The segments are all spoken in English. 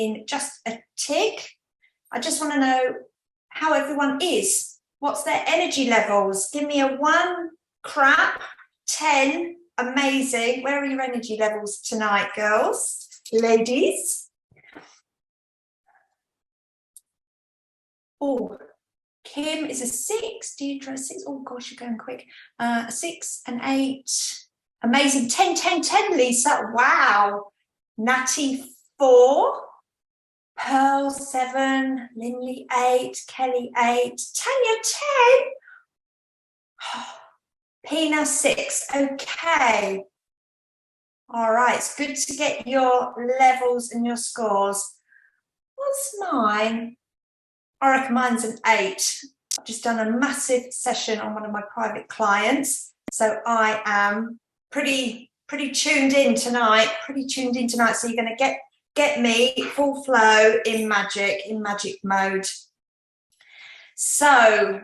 in just a tick. I just want to know how everyone is. What's their energy levels? Give me a 1, crap, 10, amazing. Where are your energy levels tonight, girls, ladies? Oh, Kim is a 6. Do you try a 6? Oh gosh, you're going quick. A 6, an 8. Amazing. 10, 10, 10, Lisa. Wow. Natty 4. Pearl 7. Linley 8. Kelly 8. Tanya 10. Pina 6. Okay. All right. It's good to get your levels and your scores. What's mine? I reckon mine's an 8. I've just done a massive session on one of my private clients. So I am pretty tuned in tonight. So you're going to get me full flow in magic mode. So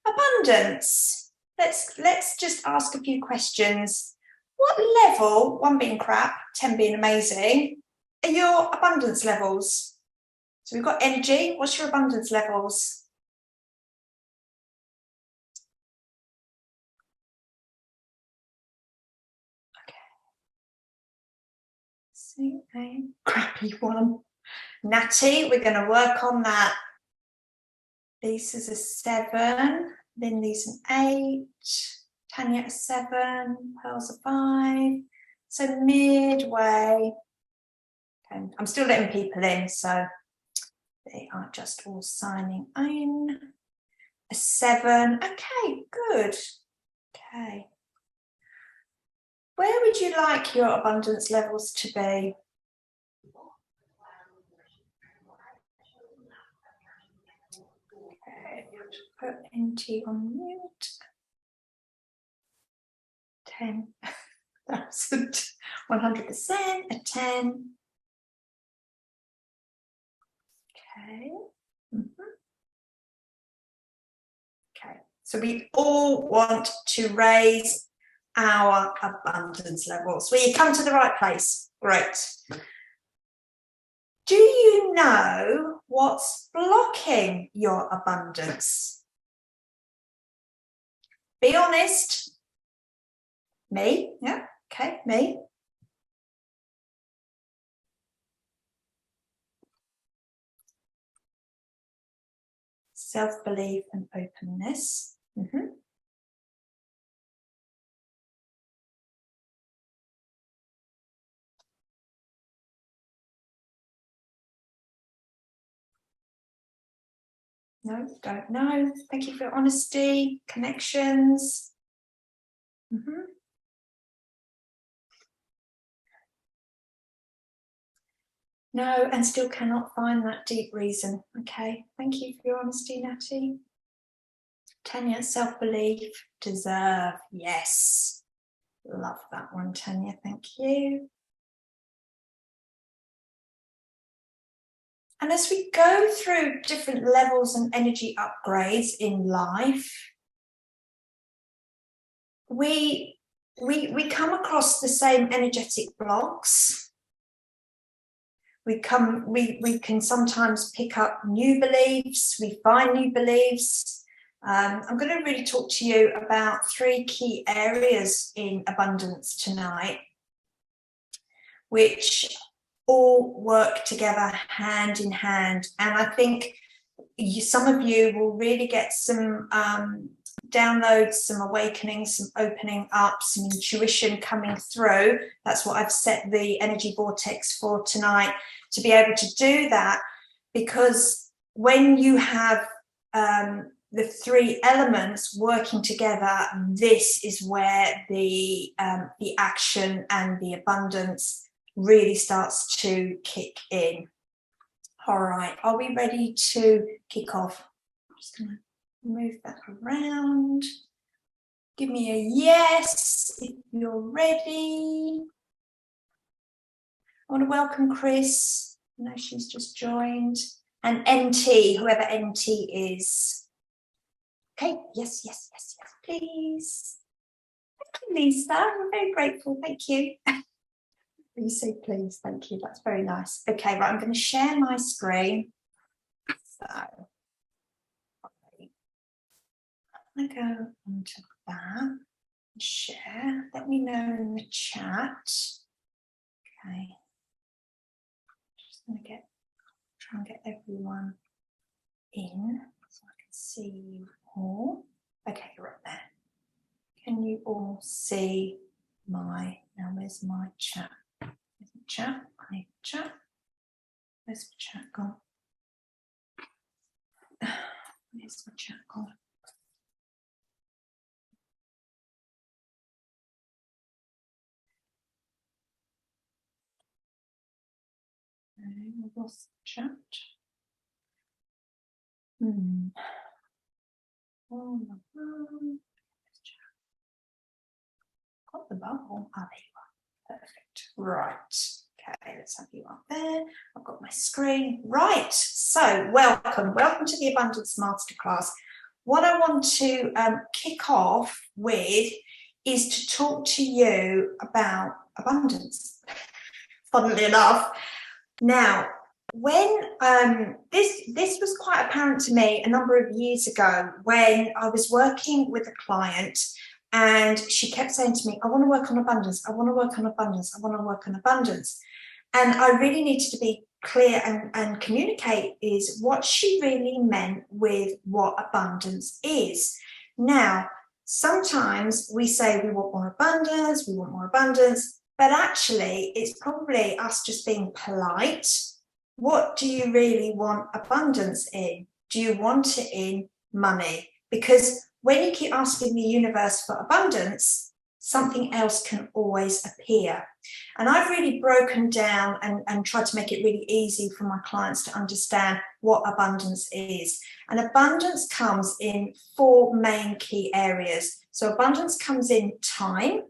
abundance. Let's just ask a few questions. What level, 1 being crap, 10 being amazing, are your abundance levels? So we've got energy. What's your abundance levels? Okay. See, crappy one. Natty, we're going to work on that. Lisa's a 7. Lindy's an 8. Tanya a 7. Pearl's a 5. So midway. Okay. I'm still letting people in, so they are just all signing in. A 7. Okay, good. Okay. Where would you like your abundance levels to be? Okay, put NT on mute. 10. That's 100%. A 10. Okay. Okay. So we all want to raise our abundance levels. Well, you come to the right place. Great. Do you know what's blocking your abundance? Be honest. Me? Yeah. Okay. Me. Self-belief and openness. No, don't know. Thank you for your honesty. Connections. No, and still cannot find that deep reason. Okay, thank you for your honesty, Natty. Tanya, self-belief, deserve. Yes. Love that one, Tanya. Thank you. And as we go through different levels and energy upgrades in life, we come across the same energetic blocks. We can sometimes pick up new beliefs. We find new beliefs. I'm going to really talk to you about 3 key areas in abundance tonight, which all work together hand in hand. And I think some of you will really get some downloads, some awakening, some opening up, some intuition coming through. That's what I've set the energy vortex for tonight, to be able to do that, because when you have the 3 elements working together, this is where the action and the abundance really starts to kick in. All right, are we ready to kick off? I'm just going to move that around. Give me a yes if you're ready. I want to welcome Chris. I know she's just joined. And NT, whoever NT is. Okay, yes, please. Thank you, Lisa. I'm very grateful. Thank you. You say please, thank you. That's very nice. Okay, right, I'm going to share my screen. So I'm going to go onto that and share. Let me know in the chat. Okay. Just going to try and get everyone in so I can see you all. Okay, you're up there. Can you all see now where's my chat? Where's the chat? I need the chat. Where's the chat gone? Where's the chat gone? I've lost the chat. Oh my God. Got the bubble. Ah, there you are. Perfect. Right. Okay, let's have you up there. I've got my screen. Right. So, welcome to the Abundance Masterclass. What I want to kick off with is to talk to you about abundance. Funnily enough. Now, when this was quite apparent to me a number of years ago when I was working with a client and she kept saying to me, I want to work on abundance, I want to work on abundance, I want to work on abundance. And I really needed to be clear and communicate is what she really meant with what abundance is. Now, sometimes we say we want more abundance, but actually it's probably us just being polite. What do you really want abundance in? Do you want it in money? Because when you keep asking the universe for abundance, something else can always appear. And I've really broken down and tried to make it really easy for my clients to understand what abundance is. And abundance comes in 4 main key areas. So abundance comes in time.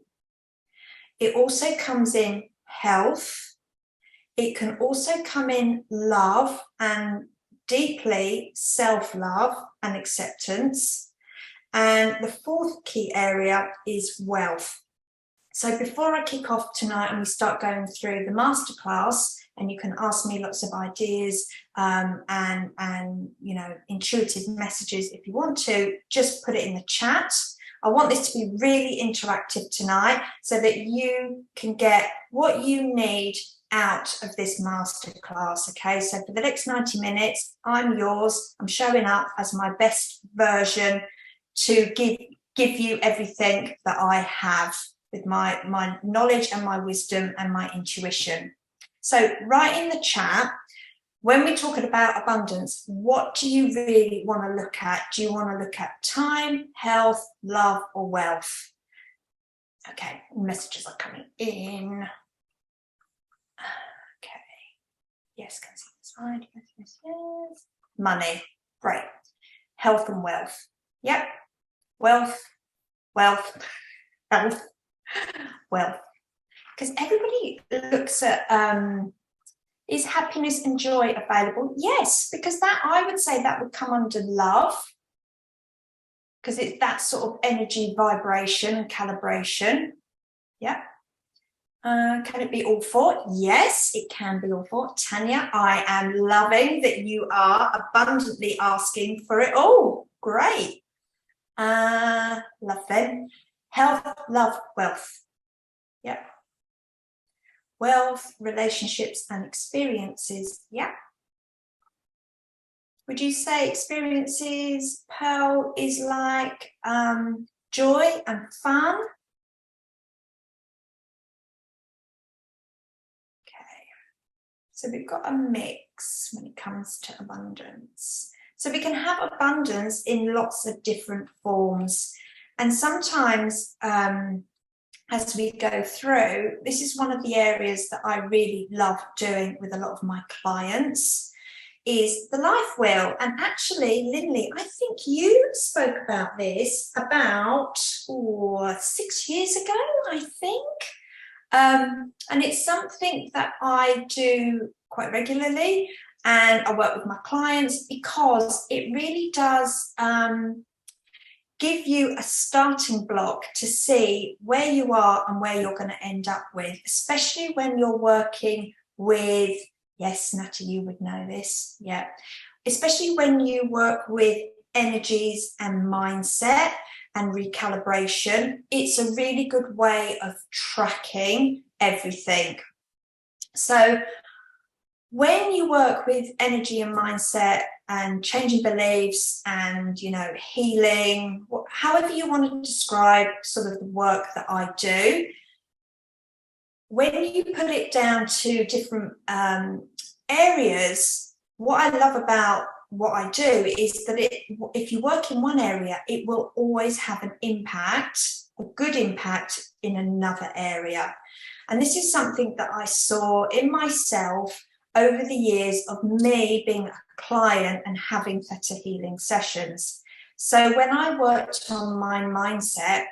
It also comes in health. It can also come in love and deeply self-love and acceptance. And the 4th key area is wealth. So before I kick off tonight and we start going through the masterclass, and you can ask me lots of ideas and you know, intuitive messages if you want to, just put it in the chat. I want this to be really interactive tonight so that you can get what you need out of this masterclass. Okay, so for the next 90 minutes, I'm yours. I'm showing up as my best version to give you everything that I have with my knowledge and my wisdom and my intuition. So write in the chat, when we're talking about abundance, what do you really want to look at? Do you want to look at time, health, love, or wealth? Okay, messages are coming in. Okay, yes, can see the slide. Yes. Money, great. Health and wealth. Yep, wealth, health, wealth. Because everybody looks at is happiness and joy available? Yes, because that, I would say that would come under love, because it's that sort of energy vibration and calibration. Yeah. Can it be all 4? Yes, it can be all 4. Tanya, I am loving that you are abundantly asking for it all. Great. Love them. Health, love, wealth. Yeah. Wealth, relationships, and experiences. Yeah. Would you say experiences, Pearl, is like joy and fun? Okay. So we've got a mix when it comes to abundance. So we can have abundance in lots of different forms. And sometimes as we go through, this is one of the areas that I really love doing with a lot of my clients, is the life wheel. And actually, Lindley, I think you spoke about this about 6 years ago, I think. And it's something that I do quite regularly, and I work with my clients because it really does give you a starting block to see where you are and where you're going to end up with, especially when you're working with, yes, Natty, you would know this, yeah, especially when you work with energies and mindset and recalibration. It's a really good way of tracking everything. So when you work with energy and mindset and changing beliefs and, you know, healing, however you want to describe sort of the work that I do, when you put it down to different areas, what I love about what I do is that if you work in one area, it will always have an impact, a good impact in another area. And this is something that I saw in myself over the years of me being a client and having theta healing sessions. So when I worked on my mindset,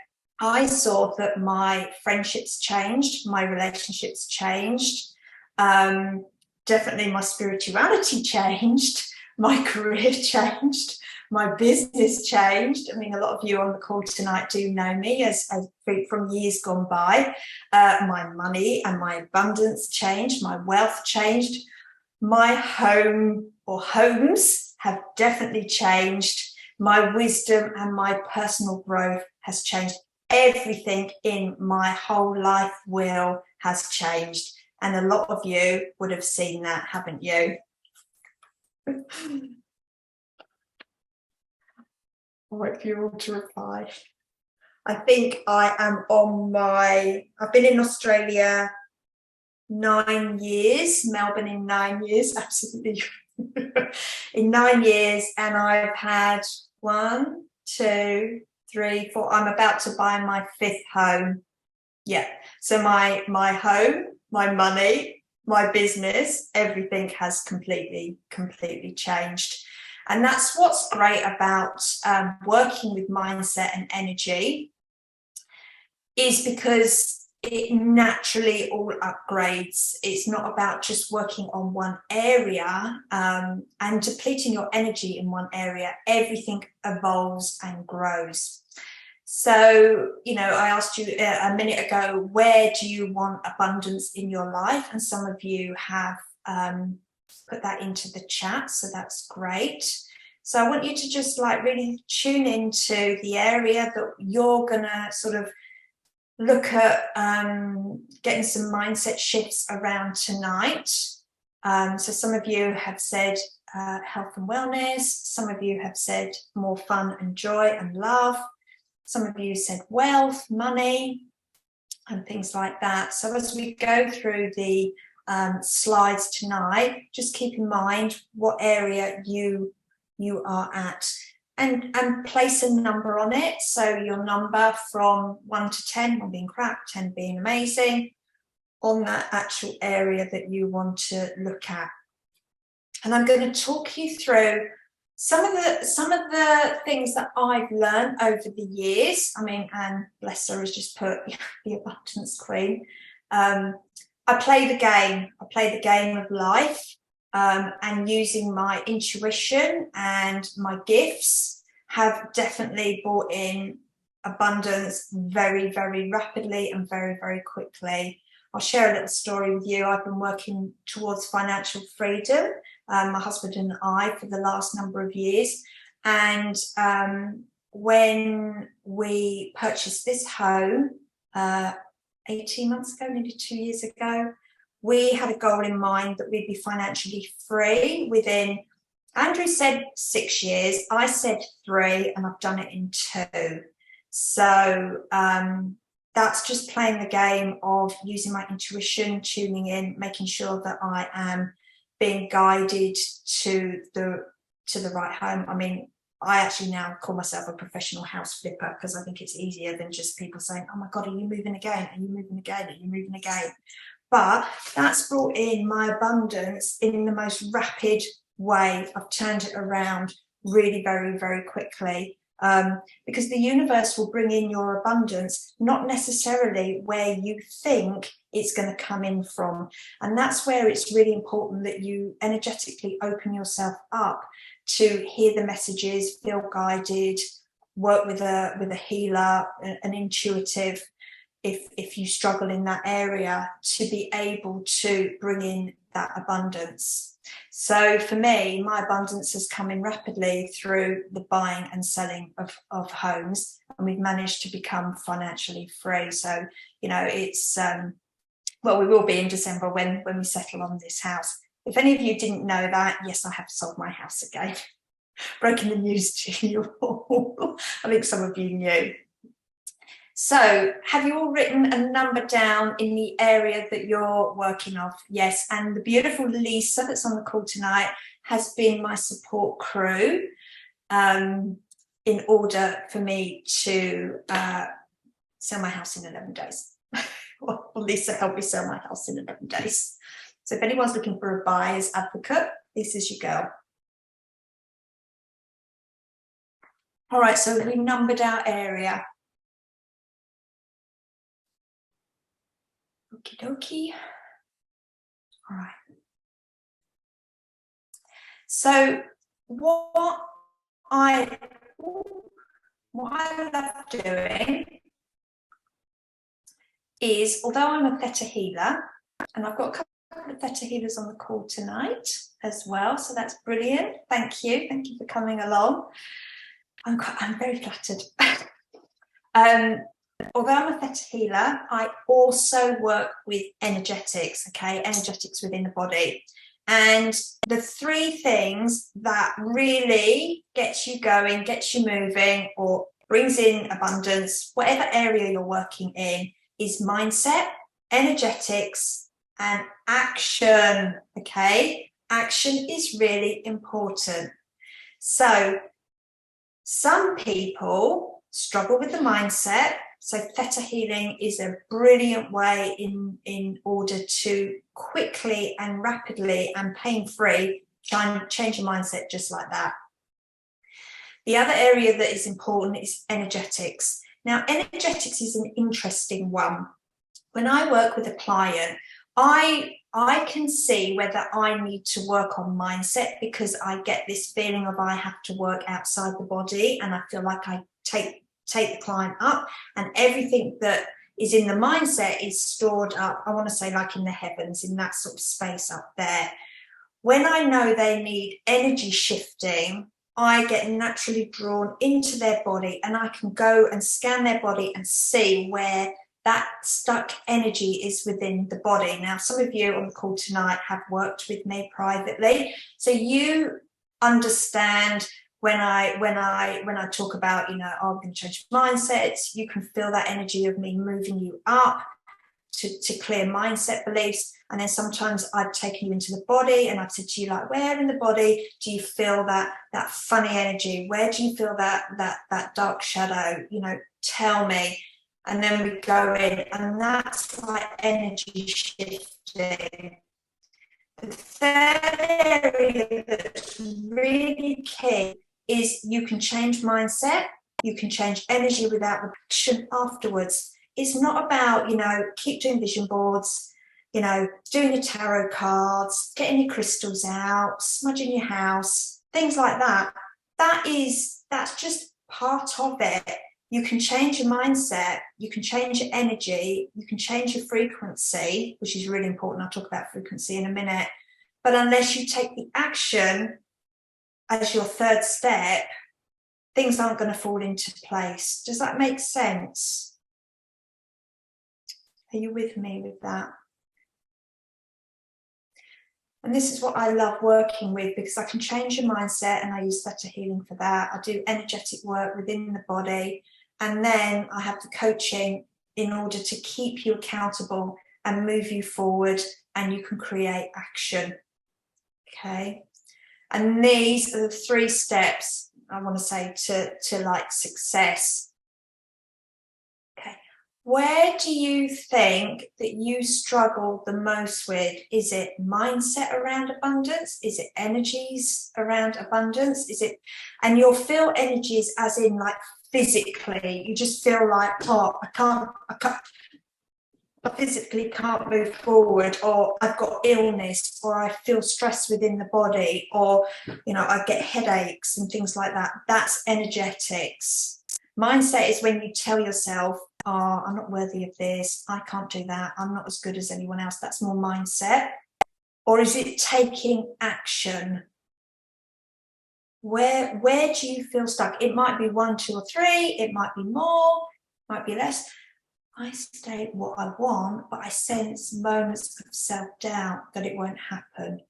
I saw that my friendships changed, my relationships changed, definitely my spirituality changed, my career changed, my business changed. I mean, a lot of you on the call tonight do know me as from years gone by. My money and my abundance changed, my wealth changed. My home or homes have definitely changed. My wisdom and my personal growth has changed. Everything in my whole life wheel has changed. And a lot of you would have seen that, haven't you? I wait for you all to reply. I think I am I've been in Australia 9 years, Melbourne in 9 years, absolutely, in 9 years, and I've had 1, 2, 3, 4, I'm about to buy my 5th home. Yeah, so my home, my money, my business, everything has completely changed. And that's what's great about working with mindset and energy, is because it naturally all upgrades. It's not about just working on one area and depleting your energy in one area. Everything evolves and grows. So, you know, I asked you a minute ago, where do you want abundance in your life? And some of you have put that into the chat, so that's great. So I want you to just like really tune into the area that you're gonna sort of look at getting some mindset shifts around tonight. So some of you have said health and wellness. Some of you have said more fun and joy and love. Some of you said wealth, money, and things like that. So as we go through the slides tonight, just keep in mind what area you are at. And place a number on it. So your number from 1 to 10, 1 being crap, 10 being amazing, on that actual area that you want to look at. And I'm going to talk you through some of the things that I've learned over the years. I mean, and bless her has just put the abundance queen. I play the game. I play the game of life. And using my intuition and my gifts have definitely brought in abundance very, very rapidly and very, very quickly. I'll share a little story with you. I've been working towards financial freedom, my husband and I, for the last number of years. And when we purchased this home 18 months ago, nearly 2 years ago, we had a goal in mind that we'd be financially free within, Andrew said 6 years, I said 3, and I've done it in 2. So that's just playing the game of using my intuition, tuning in, making sure that I am being guided to the right home. I mean, I actually now call myself a professional house flipper because I think it's easier than just people saying, oh my God, are you moving again? Are you moving again? Are you moving again? But that's brought in my abundance in the most rapid way. I've turned it around really very, very quickly because the universe will bring in your abundance, not necessarily where you think it's going to come in from. And that's where it's really important that you energetically open yourself up to hear the messages, feel guided, work with a healer, an intuitive, if you struggle in that area, to be able to bring in that abundance. So for me, my abundance has come in rapidly through the buying and selling of homes, and we've managed to become financially free. So, you know, it's, well, we will be in December when we settle on this house. If any of you didn't know that, yes, I have sold my house again. Breaking the news to you all. I think some of you knew. So have you all written a number down in the area that you're working off? Yes, and the beautiful Lisa that's on the call tonight has been my support crew in order for me to sell my house in 11 days. Well, Lisa helped me sell my house in 11 days. So if anyone's looking for a buyer's advocate, this is your girl. All right, so we numbered our area. Okie dokie. All right. So what I love doing is, although I'm a Theta healer, and I've got a couple of Theta healers on the call tonight as well, so that's brilliant. Thank you for coming along. I'm very flattered. Although I'm a Theta healer, I also work with energetics, okay, energetics within the body. And the three things that really gets you going, gets you moving, or brings in abundance, whatever area you're working in, is mindset, energetics, and action, okay? Action is really important. So some people struggle with the mindset. So Theta healing is a brilliant way in order to quickly and rapidly and pain-free change your mindset just like that. The other area that is important is energetics. Now, energetics is an interesting one. When I work with a client, I can see whether I need to work on mindset, because I get this feeling of I have to work outside the body, and I feel like I take the client up, and everything that is in the mindset is stored up, I want to say like in the heavens, in that sort of space up there. When I know they need energy shifting, I get naturally drawn into their body, and I can go and scan their body and see where that stuck energy is within the body. Now, some of you on the call tonight have worked with me privately, so you understand when I talk about, you know, oh, I'm going to change mindsets, you can feel that energy of me moving you up to clear mindset beliefs. And then sometimes I've taken you into the body and I've said to you, like, where in the body do you feel that funny energy? Where do you feel that dark shadow? You know, tell me. And then we go in, and that's like energy shifting. The third area that's really key is you can change mindset, you can change energy without action afterwards. It's not about, you know, keep doing vision boards, you know, doing your tarot cards, getting your crystals out, smudging your house, things like that. That's just part of it. You can change your mindset, you can change your energy, you can change your frequency, which is really important. I'll talk about frequency in a minute. But unless you take the action as your third step, things aren't going to fall into place. Does that make sense? Are you with me with that? And this is what I love working with, because I can change your mindset, and I use Theta healing for that. I do energetic work within the body, and then I have the coaching in order to keep you accountable and move you forward, and you can create action. Okay. And these are the three steps I want to say to like success. Okay. Where do you think that you struggle the most with? Is it mindset around abundance? Is it energies around abundance? Is it, and you'll feel energies as in like physically, you just feel like, oh, I physically can't move forward, or I've got illness, or I feel stress within the body, or, you know, I get headaches and things like that. That's energetics. Mindset is when you tell yourself, oh, I'm not worthy of this, I can't do that, I'm not as good as anyone else. That's more mindset. Or is it taking action? Where do you feel stuck? It might be 1, 2, or 3, it might be more, might be less. I state what I want, but I sense moments of self-doubt that it won't happen.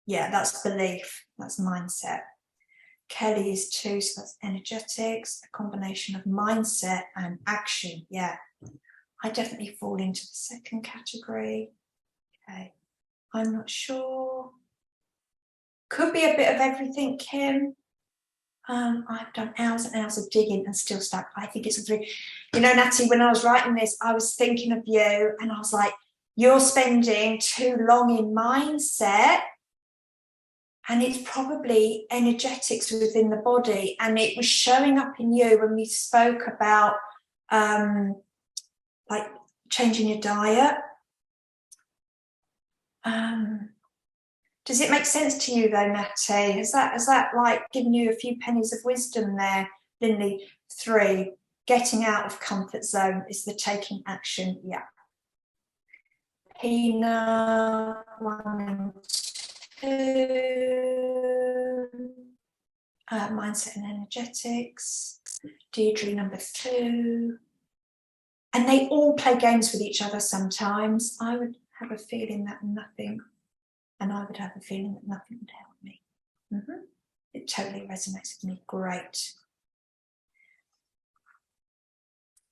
Yeah, that's belief, that's mindset. Kelly is 2, so that's energetics, a combination of mindset and action. Yeah, I definitely fall into the second category. Okay, I'm not sure. Could be a bit of everything, Kim. I've done hours and hours of digging and still stuck. I think it's a 3. You know, Natty, when I was writing this, I was thinking of you and I was like, you're spending too long in mindset, and it's probably energetics within the body, and it was showing up in you when we spoke about like changing your diet. Does it make sense to you though, Natty? Has that like given you a few pennies of wisdom there? Lindley, 3, getting out of comfort zone is the taking action. Yeah. Pina, 1 and 2. Mindset and energetics. Deirdre, number 2. And they all play games with each other sometimes. I would have a feeling that nothing, and I would have a feeling that nothing would help me. It totally resonates with me. Great.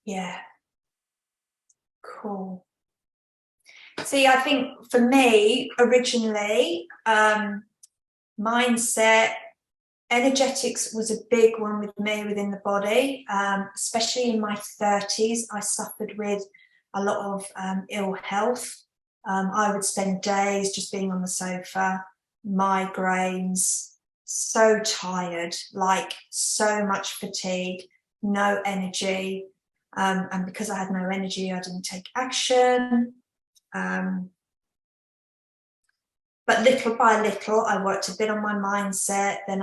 Yeah. Cool. See, I think for me, originally, mindset, energetics was a big one with me within the body, especially in my 30s. I suffered with a lot of ill health. I would spend days just being on the sofa, migraines, so tired, like so much fatigue, no energy. And because I had no energy, I didn't take action. But little by little, I worked a bit on my mindset. Then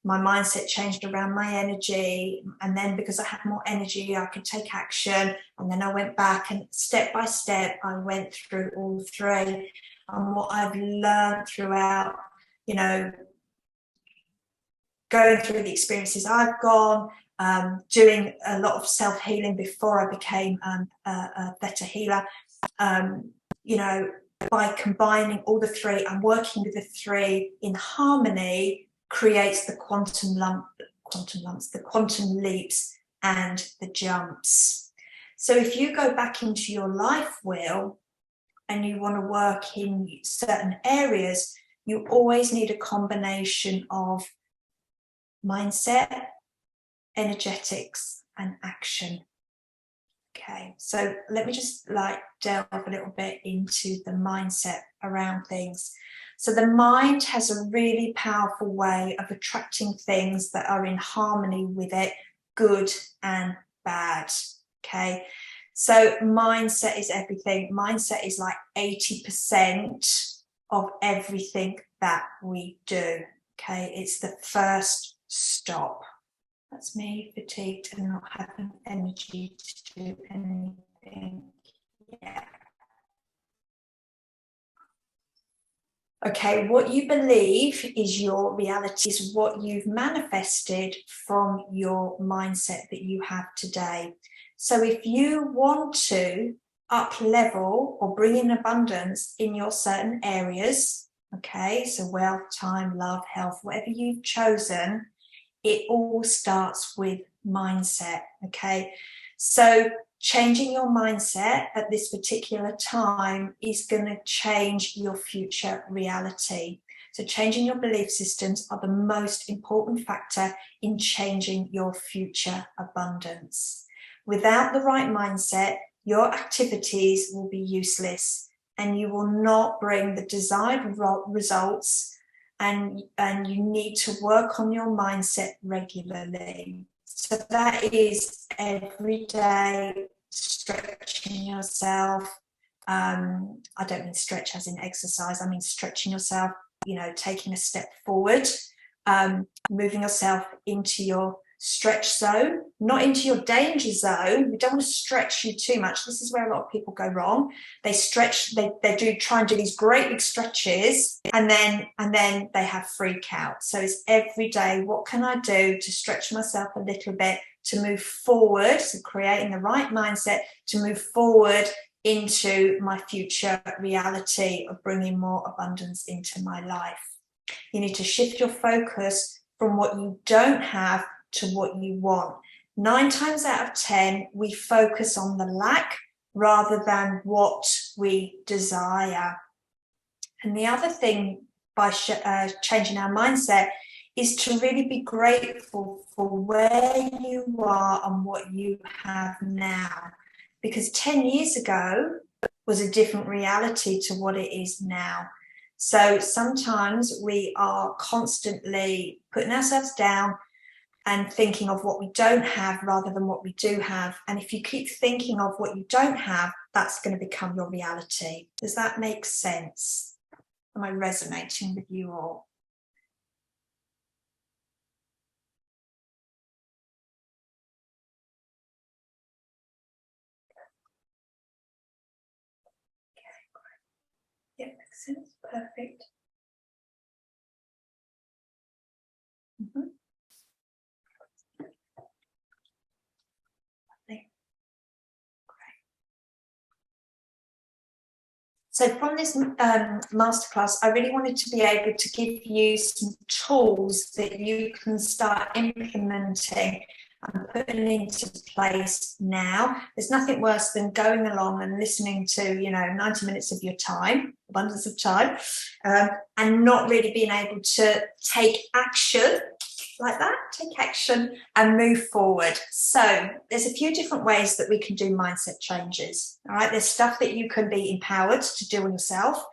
my mindset changed around my energy. And then because I had more energy, I could take action. And then I went back, and step by step, I went through all 3. And what I've learned throughout, you know, going through the experiences I've gone, doing a lot of self-healing before I became a Theta Healer, you know, by combining all the 3 and working with the 3 in harmony creates the quantum leaps and the jumps. So if you go back into your life wheel and you want to work in certain areas, you always need a combination of mindset, energetics, and action. Okay, so let me just like delve a little bit into the mindset around things. So the mind has a really powerful way of attracting things that are in harmony with it, good and bad. Okay, so mindset is everything. Mindset is like 80% of everything that we do. Okay, it's the first stop. That's me, fatigued and not having energy to do anything. Yeah. Okay, what you believe is your reality, is what you've manifested from your mindset that you have today. So if you want to up level or bring in abundance in your certain areas, okay, so wealth, time, love, health, whatever you've chosen, it all starts with mindset, okay? So changing your mindset at this particular time is going to change your future reality. So changing your belief systems are the most important factor in changing your future abundance. Without the right mindset, your activities will be useless and you will not bring the desired results. And you need to work on your mindset regularly. So that is every day stretching yourself. I don't mean stretch as in exercise. I mean stretching yourself, you know, taking a step forward, moving yourself into your stretch zone, not into your danger zone. We don't want to stretch you too much. This is where a lot of people go wrong. They stretch, they do try and do these great big stretches, and then they have freak out. So it's every day, what can I do to stretch myself a little bit to move forward? So creating the right mindset to move forward into my future reality of bringing more abundance into my life. You need to shift your focus from what you don't have to what you want. 9 times out of 10, we focus on the lack rather than what we desire. And the other thing by changing our mindset is to really be grateful for where you are and what you have now. Because 10 years ago was a different reality to what it is now. So sometimes we are constantly putting ourselves down and thinking of what we don't have rather than what we do have. And if you keep thinking of what you don't have, that's going to become your reality. Does that make sense? Am I resonating with you all? Yeah, makes sense. Perfect. Mm-hmm. So from this masterclass, I really wanted to be able to give you some tools that you can start implementing and putting into place now. There's nothing worse than going along and listening to, 90 minutes of your time, abundance of time, and not really being able to take action like that, take action and move forward. So there's a few different ways that we can do mindset changes. All right, there's stuff that you can be empowered to do on yourself,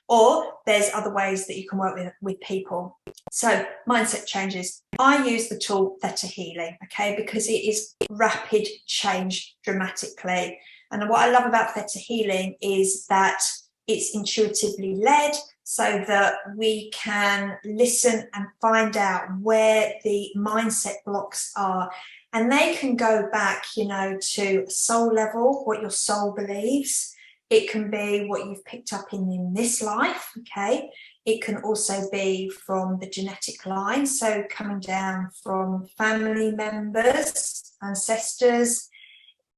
or there's other ways that you can work with people. So mindset changes, I use the tool Theta Healing, okay, because it is rapid change dramatically. And what I love about Theta Healing is that it's intuitively led, so that we can listen and find out where the mindset blocks are. And they can go back, to soul level, what your soul believes. It can be what you've picked up in this life, okay? It can also be from the genetic line, so coming down from family members, ancestors.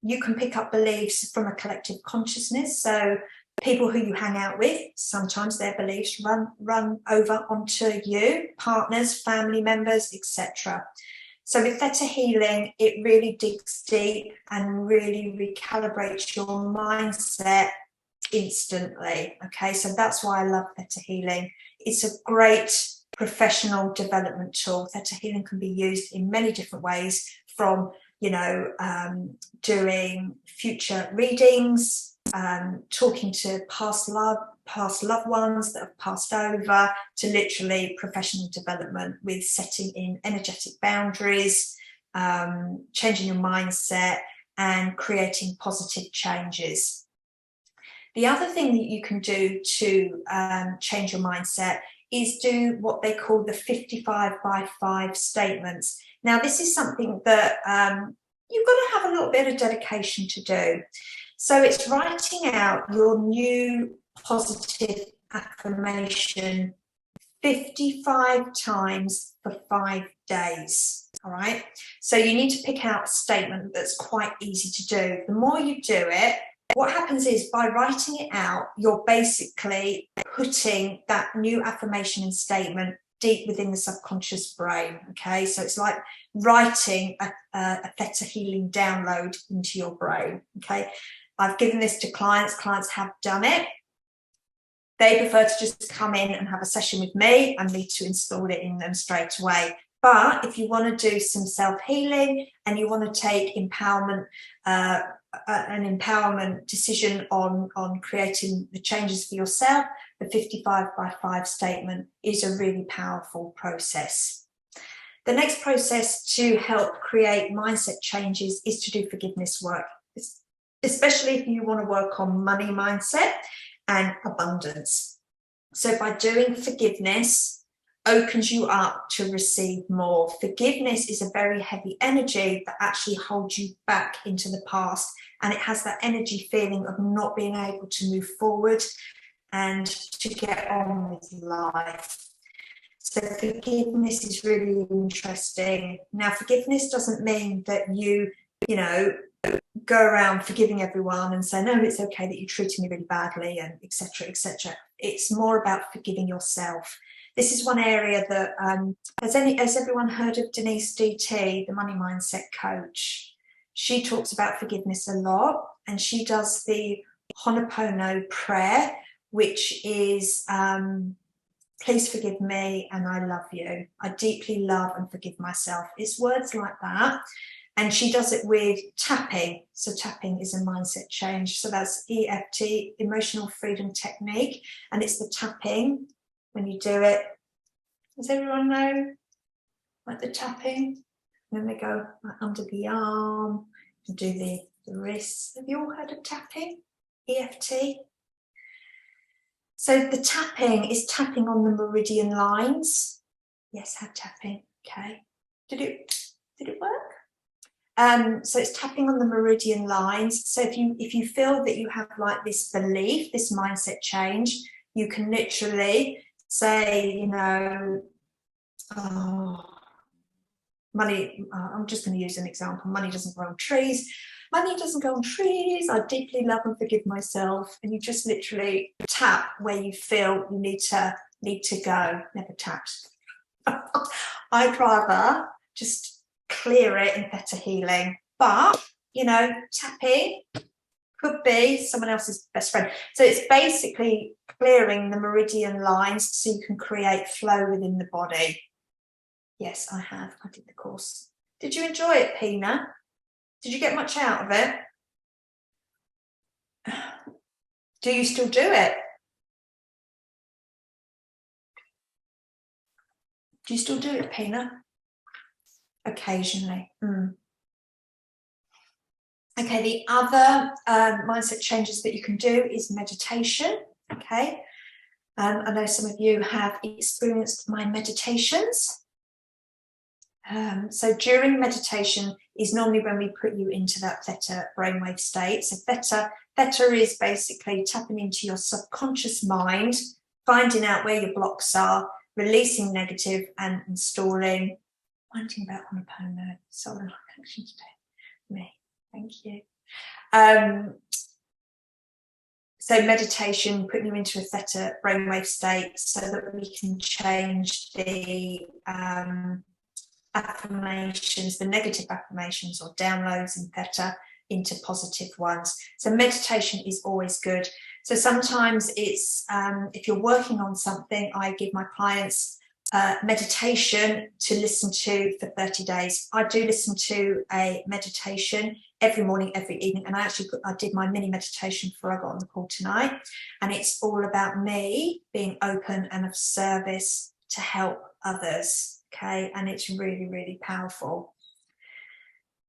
You can pick up beliefs from a collective consciousness, so people who you hang out with, sometimes their beliefs run over onto you, partners, family members, etc. So with Theta Healing, it really digs deep and really recalibrates your mindset instantly. Okay, so that's why I love Theta Healing. It's a great professional development tool. Theta Healing can be used in many different ways, from doing future readings, talking to past loved ones that have passed over, to literally professional development with setting in energetic boundaries, changing your mindset and creating positive changes. The other thing that you can do to change your mindset is do what they call the 55 by 5 statements. Now, this is something that you've got to have a little bit of dedication to do. So it's writing out your new positive affirmation 55 times for 5 days. All right. So you need to pick out a statement that's quite easy to do. The more you do it, what happens is, by writing it out, you're basically putting that new affirmation and statement deep within the subconscious brain. Okay, so it's like writing a Theta Healing download into your brain. Okay, I've given this to clients have done it. They prefer to just come in and have a session with me and me to install it in them straight away. But if you want to do some self-healing and you want to take empowerment, an empowerment decision on creating the changes for yourself, the 55 by 5 statement is a really powerful process. The next process to help create mindset changes is to do forgiveness work, especially if you want to work on money mindset and abundance. So by doing forgiveness, opens you up to receive more. Forgiveness is a very heavy energy that actually holds you back into the past, and it has that energy feeling of not being able to move forward and to get on with life. So forgiveness is really interesting. Now, forgiveness doesn't mean that you know, go around forgiving everyone and say, no, it's okay that you treated me really badly, and etc., etc. It's more about forgiving yourself. This is one area that, has everyone heard of Denise DT, the money mindset coach? She talks about forgiveness a lot, and she does the Ho'oponopono prayer, which is, please forgive me and I love you. I deeply love and forgive myself. It's words like that. And she does it with tapping. So tapping is a mindset change. So that's EFT, Emotional Freedom Technique. And it's the tapping when you do it. Does everyone know? Like the tapping? And then they go like under the arm and do the wrists. Have you all heard of tapping? EFT? So the tapping is tapping on the meridian lines. Yes, have tapping. Okay. Did it work? So it's tapping on the meridian lines. So if you feel that you have like this belief, this mindset change, you can literally say, you know, oh, money, I'm just going to use an example. Money doesn't grow on trees. Money doesn't go on trees. I deeply love and forgive myself. And you just literally tap where you feel you need to go. Never tapped. I'd rather just clear it in Theta Healing, but you know, tapping could be someone else's best friend. So it's basically clearing the meridian lines so you can create flow within the body. Yes, I did the course. Did you enjoy it, Pina? Did you get much out of it? Do you still do it? Do you still do it, Pina? Occasionally. Okay, the other mindset changes that you can do is meditation. Okay, I know some of you have experienced my meditations. So during meditation is normally when we put you into that theta brainwave state. So theta is basically tapping into your subconscious mind, finding out where your blocks are, releasing negative and installing. Wondering about Ho'oponopono, solar light connection today. Me, thank you. So meditation, putting you into a theta brainwave state so that we can change the affirmations, the negative affirmations or downloads in theta into positive ones. So meditation is always good. So sometimes it's, if you're working on something, I give my clients meditation to listen to for 30 days. I do listen to a meditation every morning, every evening, and I did my mini meditation before I got on the call tonight, and it's all about me being open and of service to help others. Okay, and it's really, really powerful.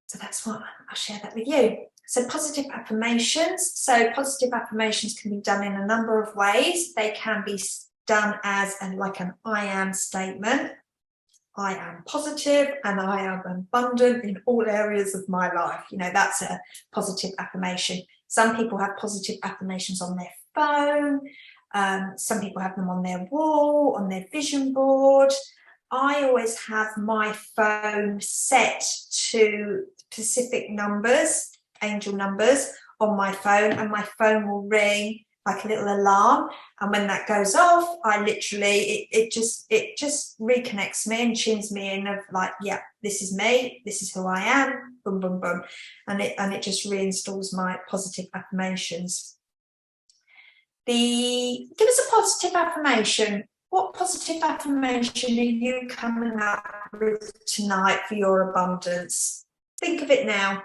So that's what I'll share that with you. So positive affirmations. So positive affirmations can be done in a number of ways. They can be done as like an I am statement. I am positive and I am abundant in all areas of my life. You know, that's a positive affirmation. Some people have positive affirmations on their phone. Some people have them on their wall, on their vision board. I always have my phone set to specific numbers, angel numbers on my phone, and my phone will ring like a little alarm, and when that goes off, I literally it just reconnects me and tunes me in of like, yeah, this is me, this is who I am, boom boom boom, and it just reinstalls my positive affirmations. Give us a positive affirmation. What positive affirmation are you coming up with tonight for your abundance? Think of it now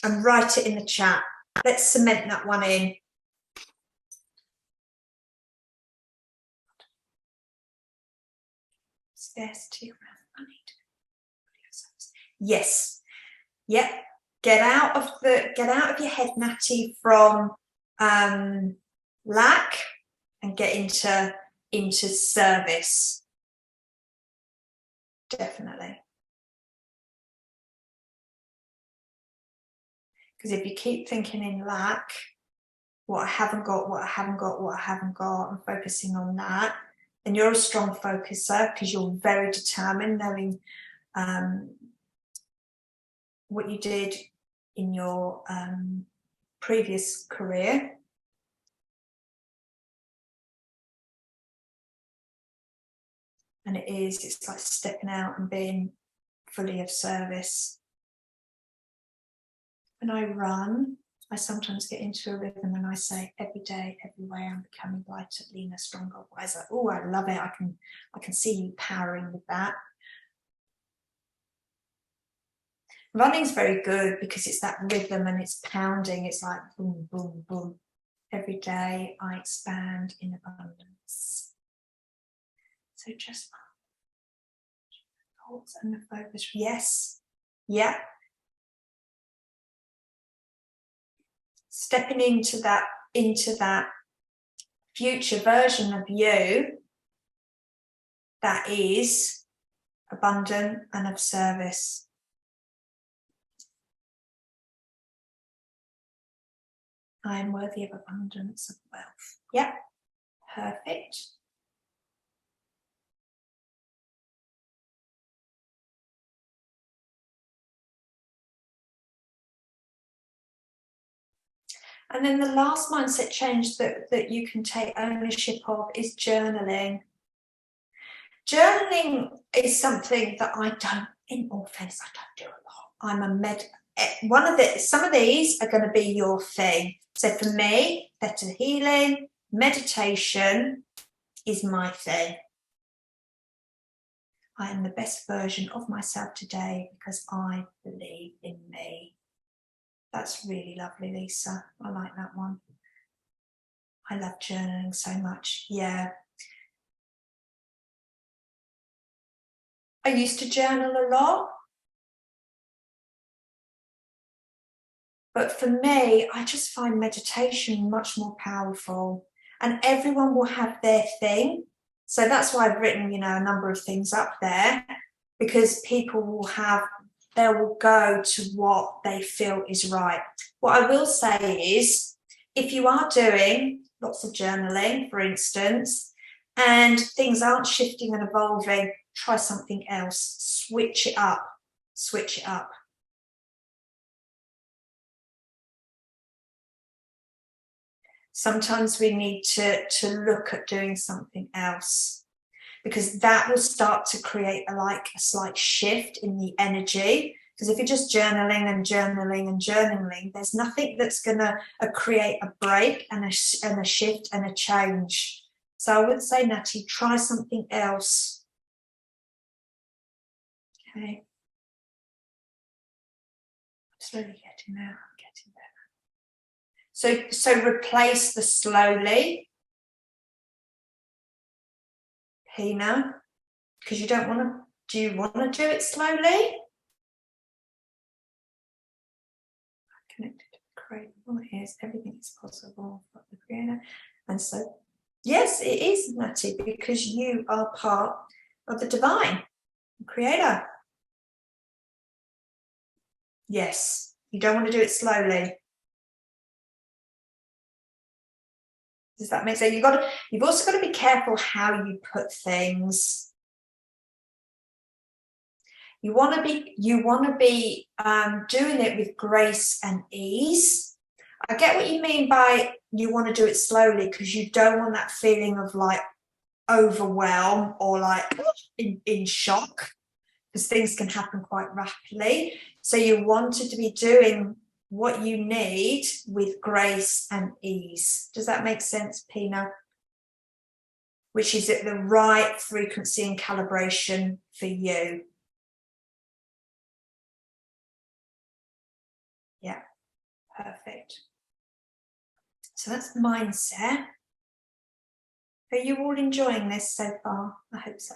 and write it in the chat. Let's cement that one in. Scarcity around money. Yes. Yep. Get out of your head, Natty, from lack and get into service. definitely. Because if you keep thinking in lack, what I haven't got, what I haven't got, what I haven't got, and focusing on that, then you're a strong focuser because you're very determined, knowing what you did in your previous career. And it's like stepping out and being fully of service. When I run, I sometimes get into a rhythm and I say, every day, every way, I'm becoming lighter, leaner, stronger, wiser. Oh, I love it. I can see you powering with that. Running's very good because it's that rhythm and it's pounding. It's like boom, boom, boom. Every day I expand in abundance. So just thoughts and the focus. Yes. Yeah. Stepping into that future version of you that is abundant and of service. I am worthy of abundance of wealth. Yep, perfect. And then the last mindset change that you can take ownership of is journaling. Journaling is something that I don't, in all fairness, I don't do a lot. Some of these are going to be your thing. So for me, theta healing, meditation is my thing. I am the best version of myself today because I believe in me. That's really lovely, Lisa. I like that one. I love journaling so much. Yeah. I used to journal a lot. But for me, I just find meditation much more powerful. And everyone will have their thing. So that's why I've written, a number of things up there, because people they will go to what they feel is right. What I will say is, if you are doing lots of journaling, for instance, and things aren't shifting and evolving, try something else. Switch it up. Switch it up. Sometimes we need to look at doing something else, because that will start to create a slight shift in the energy. Because if you're just journaling and journaling and journaling, there's nothing that's going to create a break and a shift and a change. So I would say, Natty, try something else. Okay. I'm slowly getting there. I'm getting there. So replace the slowly, Pina, because you don't want to. Do you want to do it slowly? Connected to the creator. Here's everything is possible for the creator. And so, yes, it is, Natty, because you are part of the divine creator. Yes, you don't want to do it slowly. Does that make sense? You've also got to be careful how you put things. You want to be doing it with grace and ease. I get what you mean by you want to do it slowly, because you don't want that feeling of like overwhelm or like in shock, because things can happen quite rapidly. So you wanted to be doing what you need with grace and ease. Does that make sense, Pina? Which is at the right frequency and calibration for you. Yeah, perfect. So that's mindset. Are you all enjoying this so far? I hope so.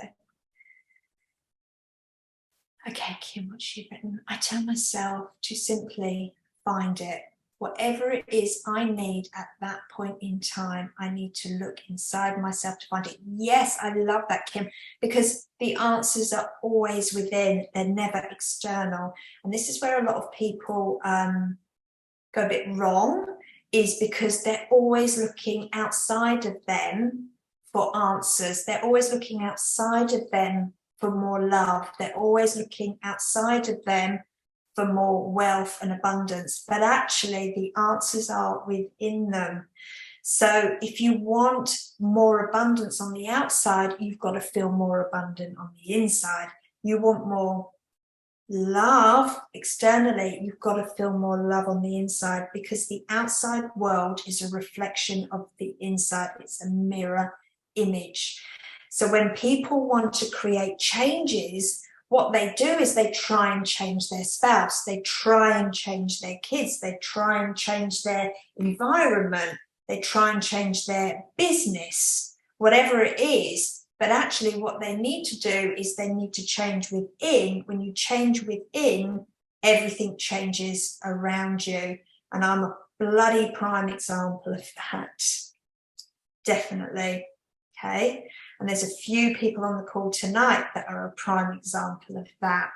Okay, Kim, what's she written? I tell myself to simply find it. whatever it is I need at that point in time, I need to look inside myself to find it. Yes, I love that, Kim, because the answers are always within, they're never external. And this is where a lot of people go a bit wrong, is because they're always looking outside of them for answers. They're always looking outside of them for more love. They're always looking outside of them for more wealth and abundance, but actually the answers are within them. So if you want more abundance on the outside, you've got to feel more abundant on the inside. You want more love externally, you've got to feel more love on the inside, because the outside world is a reflection of the inside. It's a mirror image. So when people want to create changes, what they do is they try and change their spouse, they try and change their kids, they try and change their environment, they try and change their business, whatever it is. But actually what they need to do is they need to change within. When you change within, everything changes around you. And I'm a bloody prime example of that. Definitely. Okay. And there's a few people on the call tonight that are a prime example of that.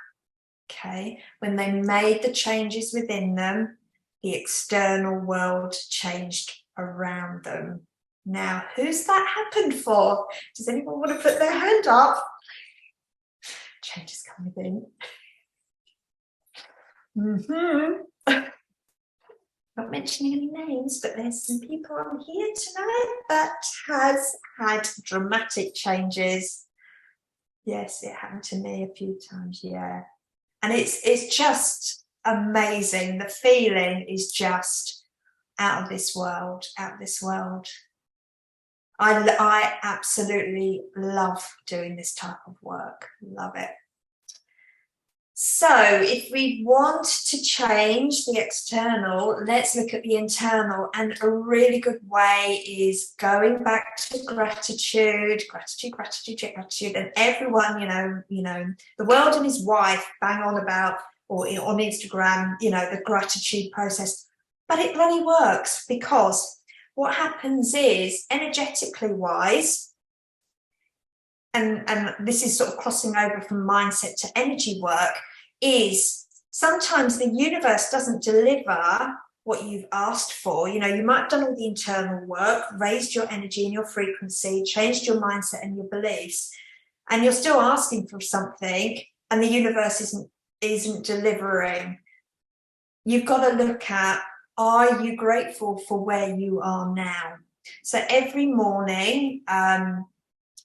Okay. When they made the changes within them, the external world changed around them. Now, who's that happened for? Does anyone want to put their hand up? Change is coming in. Not mentioning any names, but there's some people on here tonight that has had dramatic changes. Yes, it happened to me a few times, yeah. And it's just amazing. The feeling is just out of this world, out of this world. I absolutely love doing this type of work. Love it. So if we want to change the external, let's look at the internal. And a really good way is going back to gratitude. And everyone, the world and his wife bang on about, or on Instagram, the gratitude process. But it really works, because what happens is, energetically wise, and this is sort of crossing over from mindset to energy work, is sometimes the universe doesn't deliver what you've asked for. You might have done all the internal work, raised your energy and your frequency, changed your mindset and your beliefs, and you're still asking for something, and the universe isn't delivering. You've got to look at, are you grateful for where you are now? So every morning,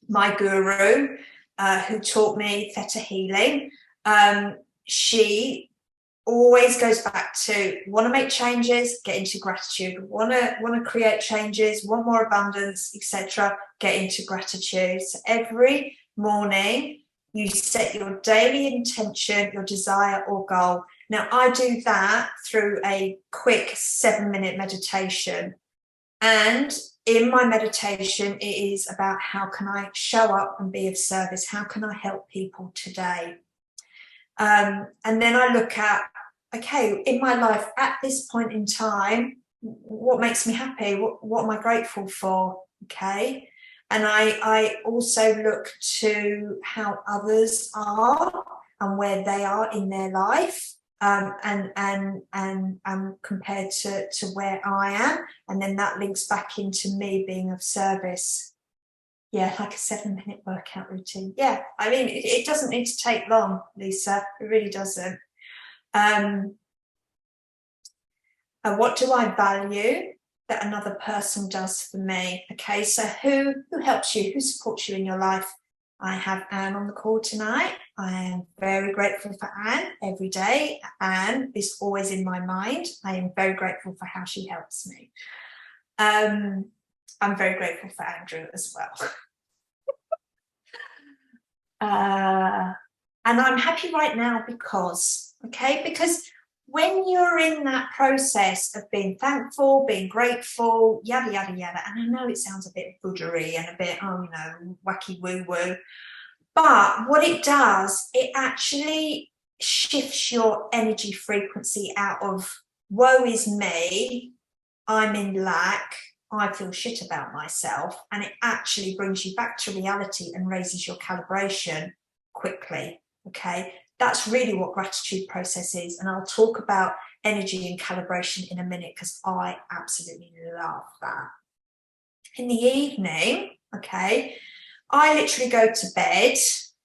my guru, who taught me Theta Healing, she always goes back to, want to make changes, get into gratitude. Want to create changes, want more abundance, etc., get into gratitude. So every morning you set your daily intention, your desire or goal. Now I do that through a quick 7-minute meditation. And in my meditation, it is about, how can I show up and be of service? How can I help people today? And then I look at, okay, in my life at this point in time, what makes me happy? What am I grateful for? Okay. And I also look to how others are and where they are in their life. And compared to where I am, and then that links back into me being of service. Yeah, like a 7-minute workout routine. Yeah, I mean, it doesn't need to take long, Lisa. It really doesn't. And what do I value that another person does for me? Okay, so who helps you? Who supports you in your life? I have Anne on the call tonight. I am very grateful for Anne every day. Anne is always in my mind. I am very grateful for how she helps me. I'm very grateful for Andrew as well. And I'm happy right now because when you're in that process of being thankful, being grateful, yada, yada, yada, and I know it sounds a bit budgery and a bit, wacky woo-woo, but what it does, it actually shifts your energy frequency out of woe is me, I'm in lack, I feel shit about myself, and it actually brings you back to reality and raises your calibration quickly. Okay, that's really what gratitude process is, and I'll talk about energy and calibration in a minute because I absolutely love that. In the evening, okay, I literally go to bed.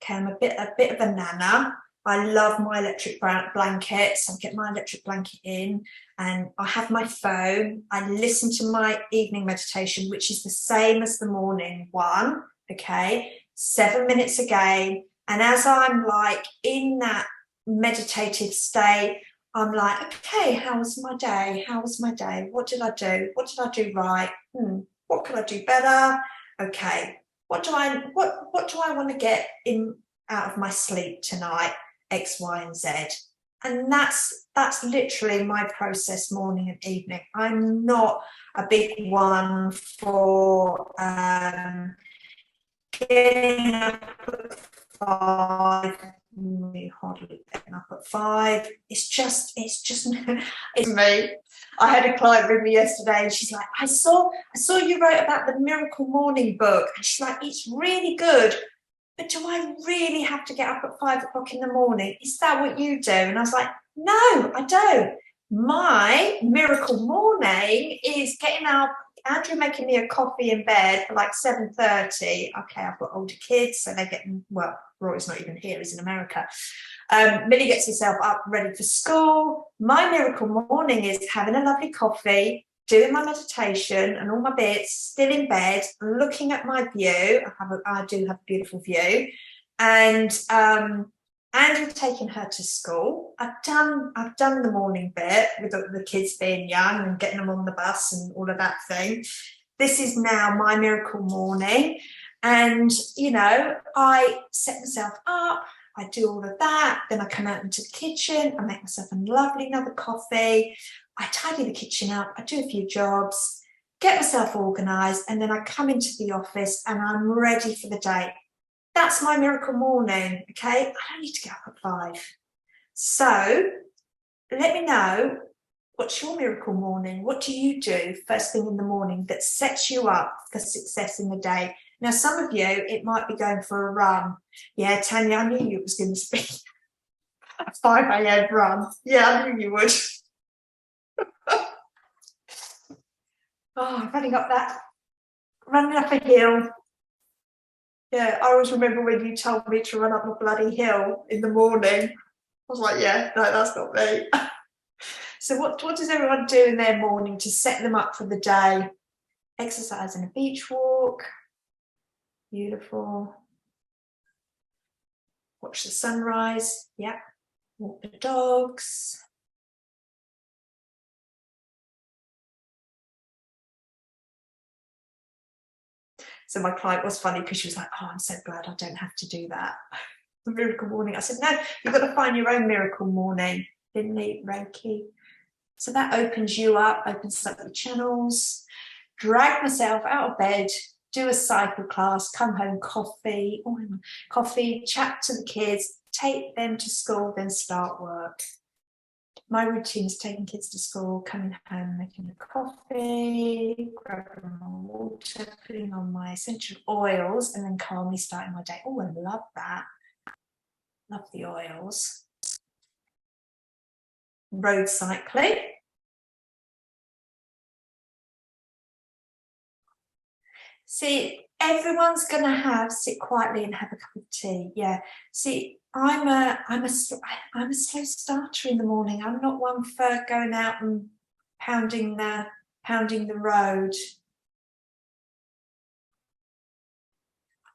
Okay, I'm a bit of a nana. I love my electric blankets. I get my electric blanket in and I have my phone. I listen to my evening meditation, which is the same as the morning one. Okay, 7 minutes again. And as I'm like in that meditative state, I'm like, okay, how was my day? How was my day? What did I do? What did I do right? What can I do better? Okay, what do I want to get in out of my sleep tonight? X, Y, and Z. And that's literally my process morning and evening. I'm not a big one for getting up at 5. Hardly getting up at 5. It's just it's me. I had a client with me yesterday and she's like, I saw you wrote about the Miracle Morning book. And she's like, it's really good. But do I really have to get up at 5 o'clock in the morning? Is that what you do? And I was like, no, I don't. My miracle morning is getting up, Andrew making me a coffee in bed for like 7:30. Okay, I've got older kids, so they're getting, well, Roy's not even here, he's in America. Millie gets herself up, ready for school. My miracle morning is having a lovely coffee, doing my meditation and all my bits, still in bed, looking at my view. I do have a beautiful view. And Andrew taking her to school. I've done the morning bit with the kids being young and getting them on the bus and all of that thing. This is now my miracle morning. And, you know, I set myself up, I do all of that, then I come out into the kitchen, I make myself a lovely another coffee, I tidy the kitchen up, I do a few jobs, get myself organised, and then I come into the office and I'm ready for the day. That's my miracle morning, okay? I don't need to get up at 5. So let me know, what's your miracle morning? What do you do first thing in the morning that sets you up for success in the day? Now, some of you, it might be going for a run. Yeah, Tanya, I knew you was going to speak. A 5 a.m. run. Yeah, I knew you would. Running up a hill. Yeah, I always remember when you told me to run up a bloody hill in the morning. I was like, yeah, no, that's not me. So what does everyone do in their morning to set them up for the day? Exercise and a beach walk. Beautiful. Watch the sunrise. Yeah. Walk the dogs. So my client was funny because she was like, oh, I'm so glad I don't have to do that. The miracle morning. I said, no, you've got to find your own miracle morning. Didn't need Reiki. So that opens you up, opens up the channels. Drag myself out of bed, do a cycle class, come home, coffee, chat to the kids, take them to school, then start work. My routine is taking kids to school, coming home, making a coffee, grabbing my water, putting on my essential oils, and then calmly starting my day. Oh, I love that. Love the oils. Road cycling. See, everyone's going to sit quietly and have a cup of tea. Yeah. See, I'm a slow starter in the morning. I'm not one for going out and pounding the road.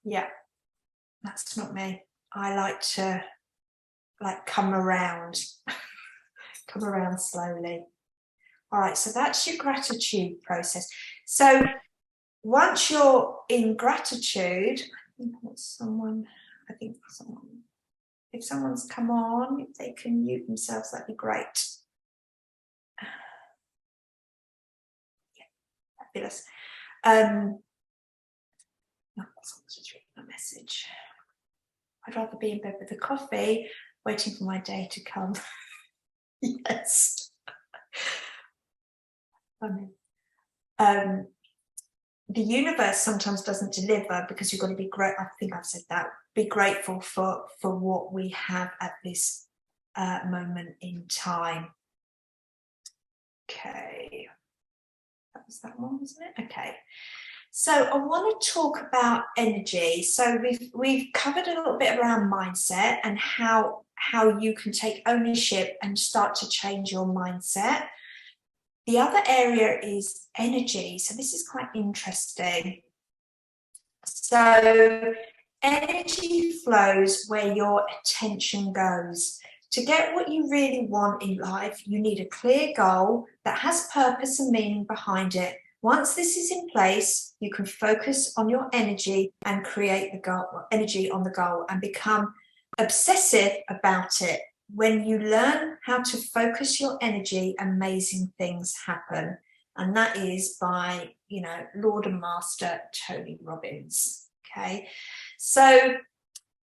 Yeah, that's not me. I like to come around slowly. All right, so that's your gratitude process. So once you're in gratitude, if someone's come on, if they can mute themselves, that'd be great. Yeah, fabulous. Someone's just reading a message. I'd rather be in bed with a coffee, waiting for my day to come. Yes. The universe sometimes doesn't deliver because you've got to be great. I think I've said that. Be grateful for what we have at this moment in time. Okay, that was that one, wasn't it? Okay. So I want to talk about energy. So we've covered a little bit around mindset and how you can take ownership and start to change your mindset. The other area is energy. So this is quite interesting. So energy flows where your attention goes. To get what you really want in life, you need a clear goal that has purpose and meaning behind it. Once this is in place, you can focus on your energy and create the goal, energy on the goal, and become obsessive about it. When you learn how to focus your energy, amazing things happen. And that is by, Lord and Master Tony Robbins. Okay. So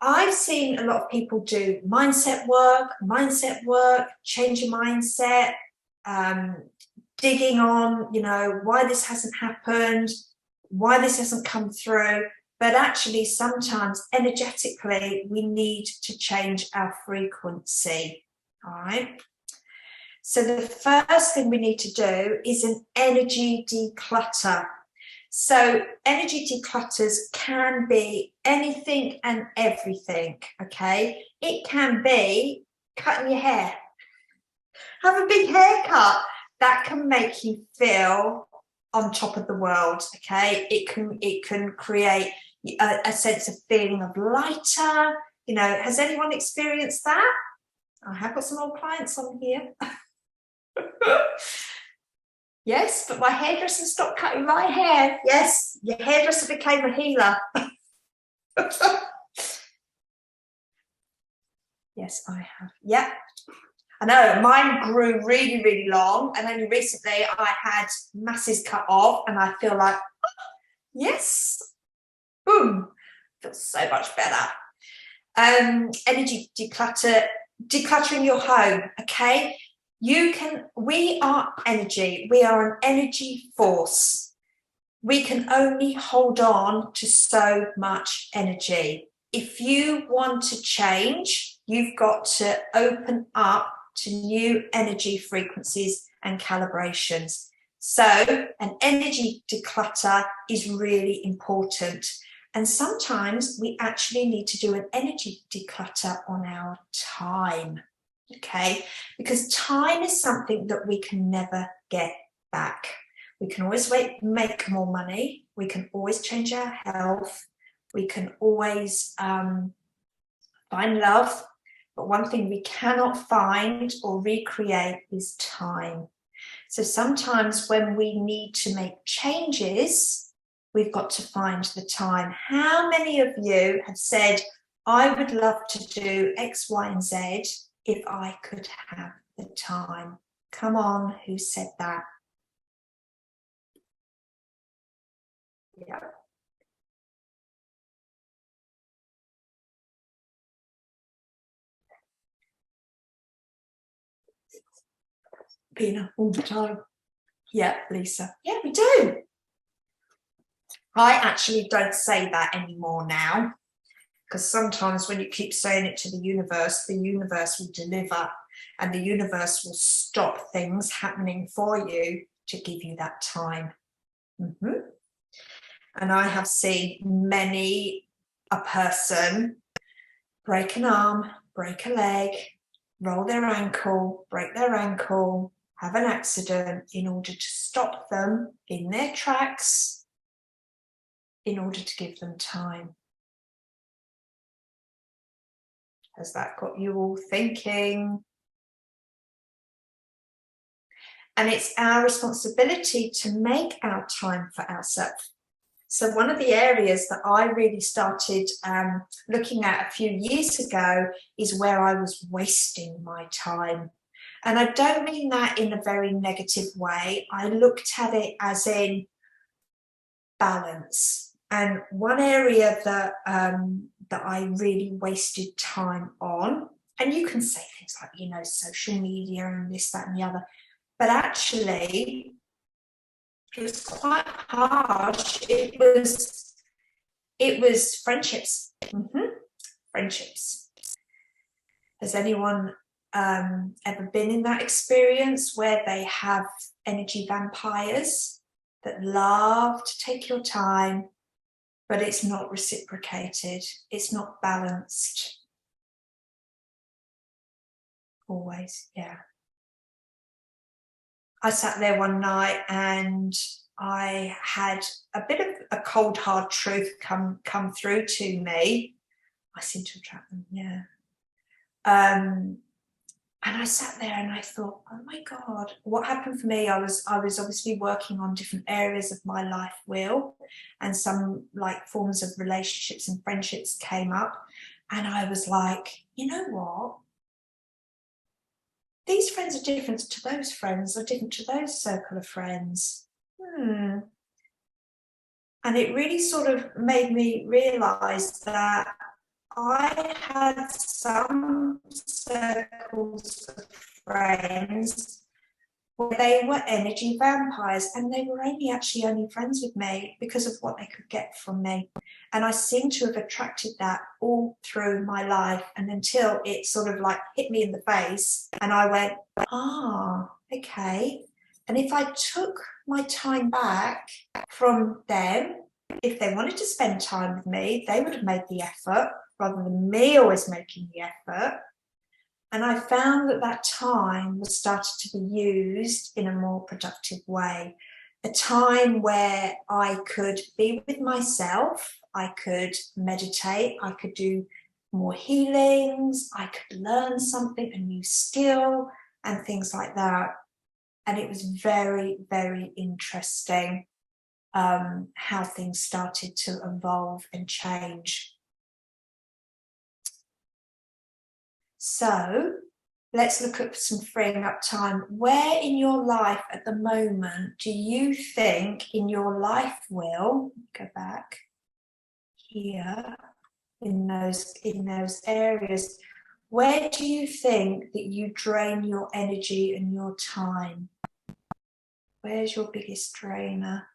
I've seen a lot of people do mindset work, change your mindset, digging on, why this hasn't happened, why this hasn't come through. But actually, sometimes energetically, we need to change our frequency. All right. So the first thing we need to do is an energy declutter. So energy declutters can be anything and everything. Okay. It can be cutting your hair. Have a big haircut. That can make you feel on top of the world. Okay. It can create a sense of feeling of lighter. Has anyone experienced that? I have got some old clients on here. Yes, but my hairdresser stopped cutting my hair. Yes, your hairdresser became a healer. Yes, I have. Yeah. I know, mine grew really, really long, and only recently I had masses cut off, and I feel like, oh, yes, boom, feels so much better. Energy decluttering your home, okay? We are energy. We are an energy force. We can only hold on to so much energy. If you want to change, you've got to open up to new energy frequencies and calibrations. So an energy declutter is really important. And sometimes we actually need to do an energy declutter on our time. Okay, because time is something that we can never get back. We can always make more money. We can always change our health. We can always find love. But one thing we cannot find or recreate is time. So sometimes when we need to make changes, we've got to find the time. How many of you have said, I would love to do X, Y, and Z if I could have the time? Come on, who said that? Yeah. Pina, all the time. Yeah, Lisa. Yeah, we do. I actually don't say that anymore now, because sometimes when you keep saying it to the universe will deliver, and the universe will stop things happening for you to give you that time. And I have seen many a person break an arm, break a leg, roll their ankle, break their ankle, have an accident in order to stop them in their tracks, in order to give them time. Has that got you all thinking? And it's our responsibility to make our time for ourselves. So one of the areas that I really started looking at a few years ago is where I was wasting my time. And I don't mean that in a very negative way. I looked at it as in balance. And one area that I really wasted time on, and you can say things like, social media and this, that, and the other. But actually, it was quite harsh. It was friendships. Friendships. Has anyone ever been in that experience where they have energy vampires that love to take your time, but it's not reciprocated, it's not balanced? Always, yeah. I sat there one night and I had a bit of a cold, hard truth come through to me. I seem to attract them, yeah. And I sat there and I thought, oh my God, what happened for me? I was obviously working on different areas of my life wheel, and some like forms of relationships and friendships came up. And I was like, you know what? These friends are different to those friends, are different to those circle of friends. And it really sort of made me realize that I had some circles of friends where they were energy vampires, and they were only friends with me because of what they could get from me. And I seem to have attracted that all through my life, and until it sort of like hit me in the face and I went, okay. And if I took my time back from them, if they wanted to spend time with me, they would have made the effort rather than me always making the effort. And I found that time was started to be used in a more productive way. A time where I could be with myself, I could meditate, I could do more healings, I could learn something, a new skill, and things like that. And it was very, very interesting how things started to evolve and change. So let's look at some freeing up time. Where in your life at the moment do you think in your life wheel, go back here, in those areas, where do you think that you drain your energy and your time? Where's your biggest drainer?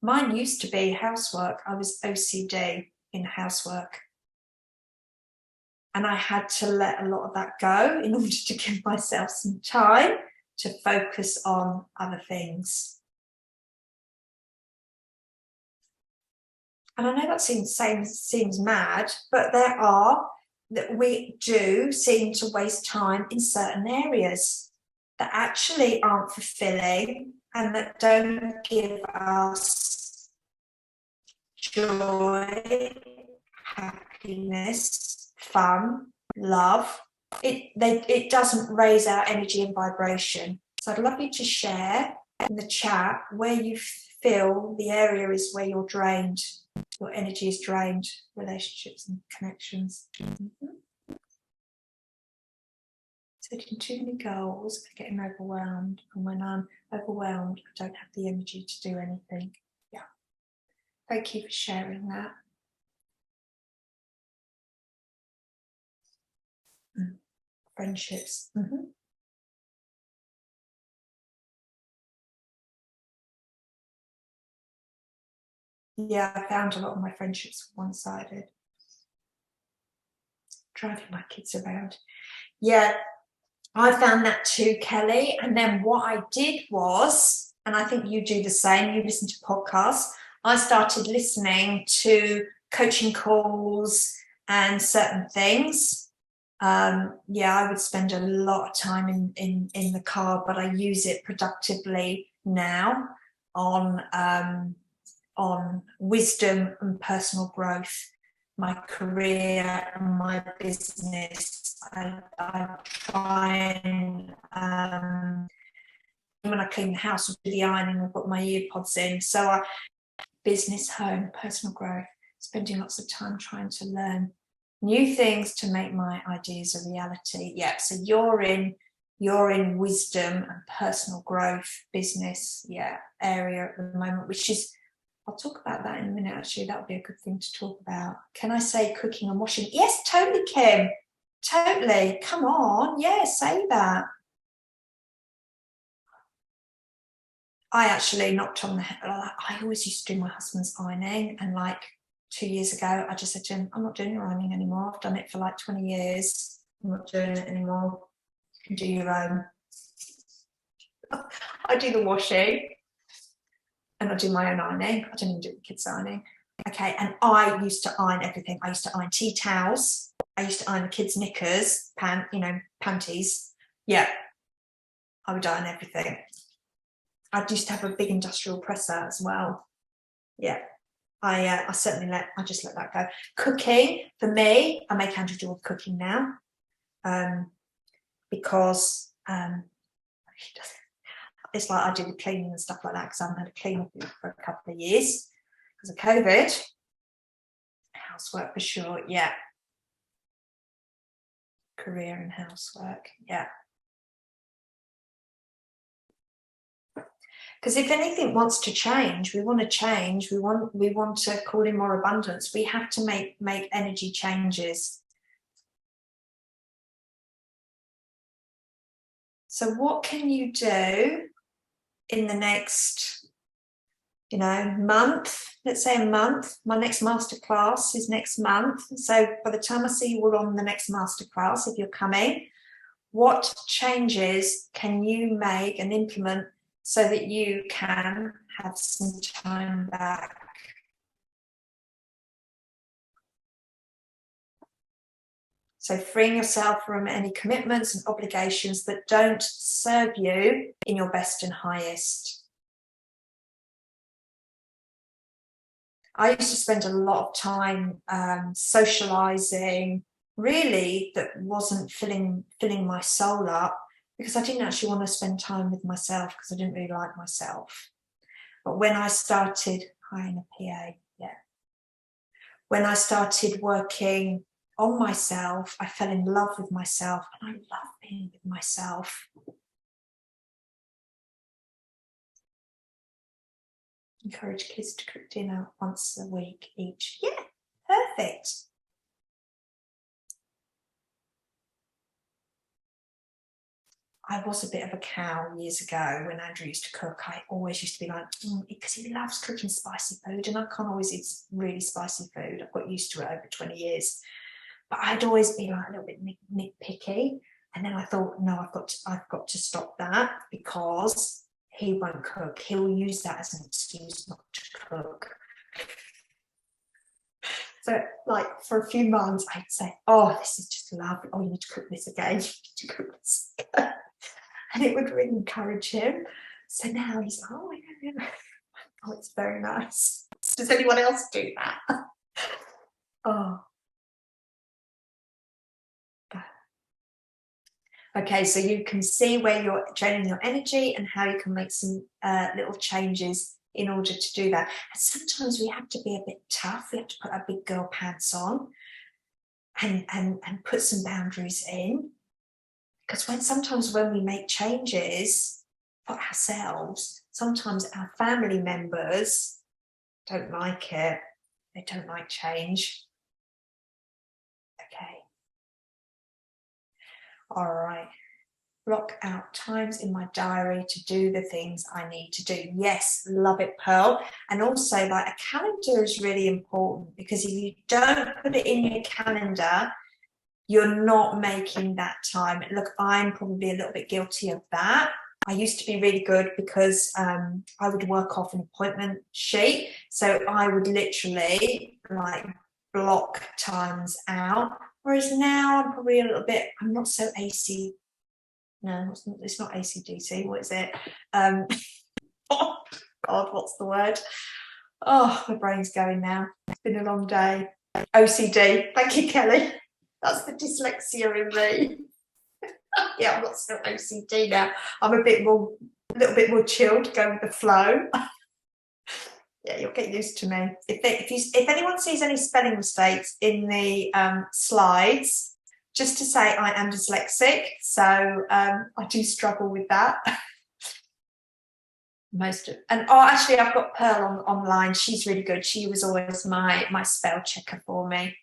Mine used to be housework. I was OCD in housework. And I had to let a lot of that go in order to give myself some time to focus on other things. And I know that seems mad, but we do seem to waste time in certain areas that actually aren't fulfilling and that don't give us joy, happiness, fun, love. It doesn't raise our energy and vibration. So I'd love you to share in the chat where you feel the area is where you're drained, your energy is drained, relationships and connections. Setting too many goals, getting overwhelmed, and when I'm overwhelmed, I don't have the energy to do anything. Yeah. Thank you for sharing that. Friendships. Yeah, I found a lot of my friendships one-sided. Driving my kids around. Yeah, I found that too, Kelly. And then what I did was, and I think you do the same, you listen to podcasts, I started listening to coaching calls and certain things. Yeah, I would spend a lot of time in the car, but I use it productively now on wisdom and personal growth, my career and my business. I try and when I clean the house or do the ironing, I've got my earpods in. So business, home, personal growth, spending lots of time trying to learn new things to make my ideas a reality. Yeah, so you're in wisdom and personal growth, business, yeah, area at the moment, which is, I'll talk about that in a minute, actually. That would be a good thing to talk about. Can I say cooking and washing? Yes, totally, Kim. Totally. Come on. Yeah, say that. I actually knocked on the head. I always used to do my husband's ironing, and like 2 years ago, I just said to him, I'm not doing your ironing anymore. I've done it for like 20 years. I'm not doing it anymore. You can do your own. I do the washing and I do my own ironing. I don't even do the kids' ironing. Okay, and I used to iron everything. I used to iron tea towels. I used to iron the kids' knickers, panties. Yeah, I would iron everything. I used to have a big industrial presser as well. Yeah, I just let that go. Cooking, for me, I make Andrew do all the cooking now, because it's like I do the cleaning and stuff like that, because I haven't had a cleaner for a couple of years because of COVID. Housework for sure, yeah. Career and housework, yeah. Because if anything wants to change, we want to change. We want to call in more abundance. We have to make energy changes. So what can you do in the next, month? Let's say a month. My next masterclass is next month. So by the time I see you all on the next masterclass, if you're coming, what changes can you make and implement so that you can have some time back? So freeing yourself from any commitments and obligations that don't serve you in your best and highest. I used to spend a lot of time socializing, really, that wasn't filling my soul up, because I didn't actually want to spend time with myself, because I didn't really like myself. But when I started hiring a PA, when I started working on myself, I fell in love with myself, and I love being with myself. Encourage kids to cook dinner once a week each. Yeah, perfect. I was a bit of a cow years ago when Andrew used to cook. I always used to be like, because he loves cooking spicy food, and I can't always eat really spicy food. I've got used to it over 20 years. But I'd always be like a little bit nitpicky. And then I thought, no, I've got to stop that, because he won't cook. He'll use that as an excuse not to cook. So, like, for a few months, I'd say, oh, this is just lovely. Oh, you need to cook this again. You need to cook this again. And it would really encourage him. So now he's like, oh, yeah. Oh, it's very nice. Does anyone else do that? Oh. Okay, so you can see where you're draining your energy and how you can make some little changes in order to do that. And sometimes we have to be a bit tough. We have to put our big girl pants on and put some boundaries in. Because sometimes when we make changes for ourselves, sometimes our family members don't like it. They don't like change. Okay. All right. Block out times in my diary to do the things I need to do. Yes, love it, Pearl. And also, like, a calendar is really important, because if you don't put it in your calendar, you're not making that time. Look, I'm probably a little bit guilty of that. I used to be really good, because I would work off an appointment sheet. So I would literally like block times out. Whereas now I'm probably a little bit, I'm not so AC. No, it's not ACDC. What is it? Oh, God, what's the word? Oh, my brain's going now. It's been a long day. OCD. Thank you, Kelly. That's the dyslexia in me. Yeah, I'm not so OCD now. I'm a little bit more chilled, go with the flow. Yeah, you'll get used to me. If anyone sees any spelling mistakes in the slides, just to say I am dyslexic, so I do struggle with that. Actually, I've got Pearl online. She's really good. She was always my spell checker for me.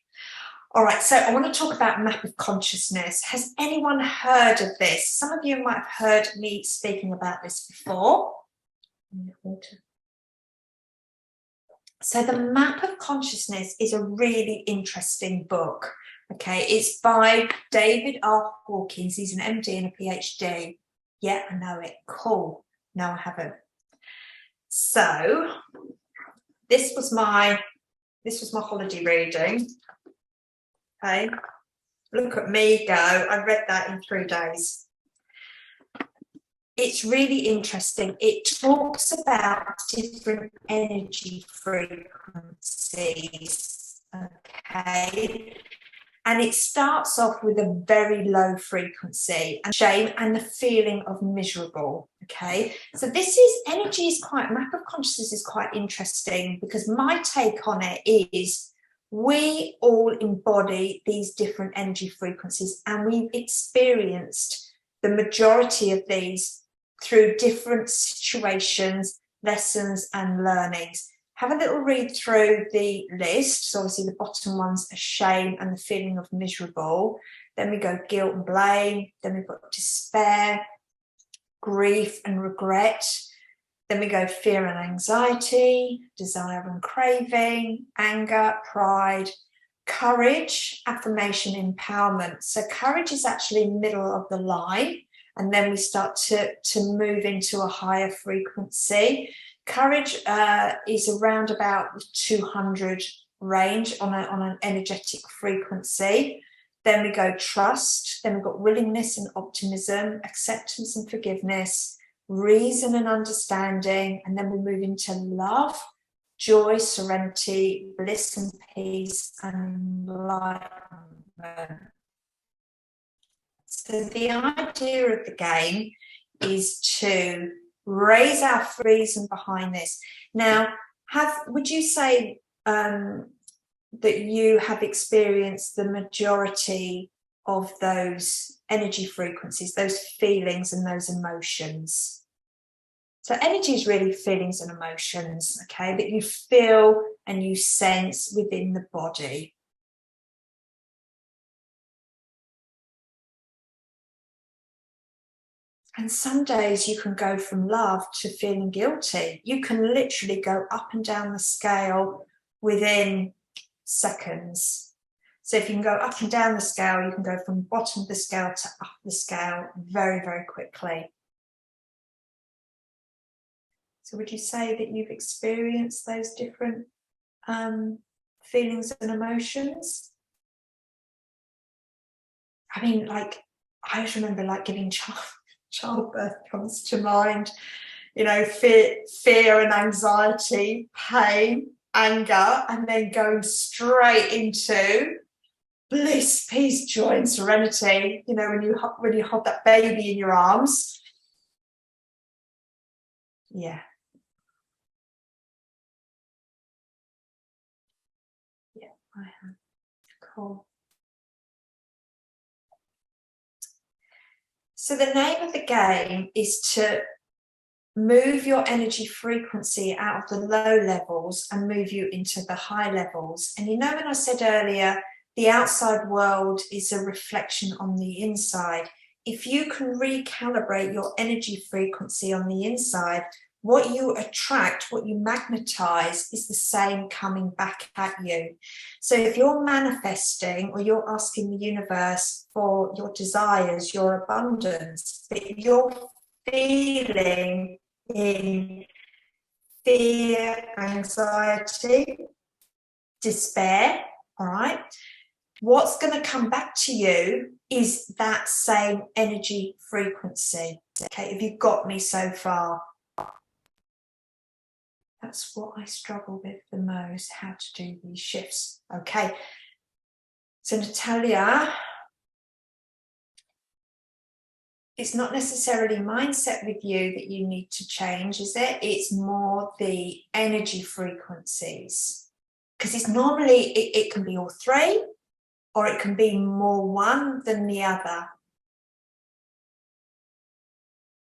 All right, so I want to talk about map of consciousness. Has anyone heard of this? Some of you might have heard me speaking about this before. So the map of consciousness is a really interesting book. Okay, it's by David R. Hawkins. He's an MD and a PhD. Yeah, I know it. Cool. No, I haven't. So this was my holiday reading. Okay, look at me go. I read that in 3 days. It's really interesting. It talks about different energy frequencies. Okay. And it starts off with a very low frequency and shame and the feeling of miserable. Okay. So this is energy is quite, map of consciousness is quite interesting because my take on it is we all embody these different energy frequencies and we've experienced the majority of these through different situations, lessons and learnings. Have a little read through the list. So obviously the bottom ones are shame and the feeling of miserable. Then we go guilt and blame. Then we've got despair, grief and regret. Then we go fear and anxiety, desire and craving, anger, pride, courage, affirmation, empowerment. So courage is actually middle of the line. And then we start to move into a higher frequency. Courage is around about the 200 range on an energetic frequency. Then we go trust. Then we've got willingness and optimism, acceptance and forgiveness, reason and understanding. And then we move into love, joy, serenity, bliss and peace, and enlightenment. So the idea of the game is to raise our reason behind this. Now, would you say that you have experienced the majority of those energy frequencies, those feelings and those emotions? So energy is really feelings and emotions, okay, that you feel and you sense within the body. And some days you can go from love to feeling guilty. You can literally go up and down the scale within seconds. So if you can go up and down the scale, you can go from bottom of the scale to up the scale very, very quickly. So would you say that you've experienced those different feelings and emotions? I mean, like, I just remember like giving childbirth comes to mind, you know, fear and anxiety, pain, anger, and then going straight into bliss, peace, joy, and serenity. You know, when you hold that baby in your arms. Yeah. Yeah, I have. Cool. So the name of the game is to move your energy frequency out of the low levels and move you into the high levels. And you know, when I said earlier, the outside world is a reflection on the inside. If you can recalibrate your energy frequency on the inside, what you attract, what you magnetize is the same coming back at you. So if you're manifesting or you're asking the universe for your desires, your abundance, but you're feeling in fear, anxiety, despair, all right, what's going to come back to you is that same energy frequency. Okay, have you got me so far? That's what I struggle with the most, how to do these shifts. Okay, so Natalia, it's not necessarily mindset with you that you need to change, is it? It's more the energy frequencies. Because it's normally, it can be all three, or it can be more one than the other.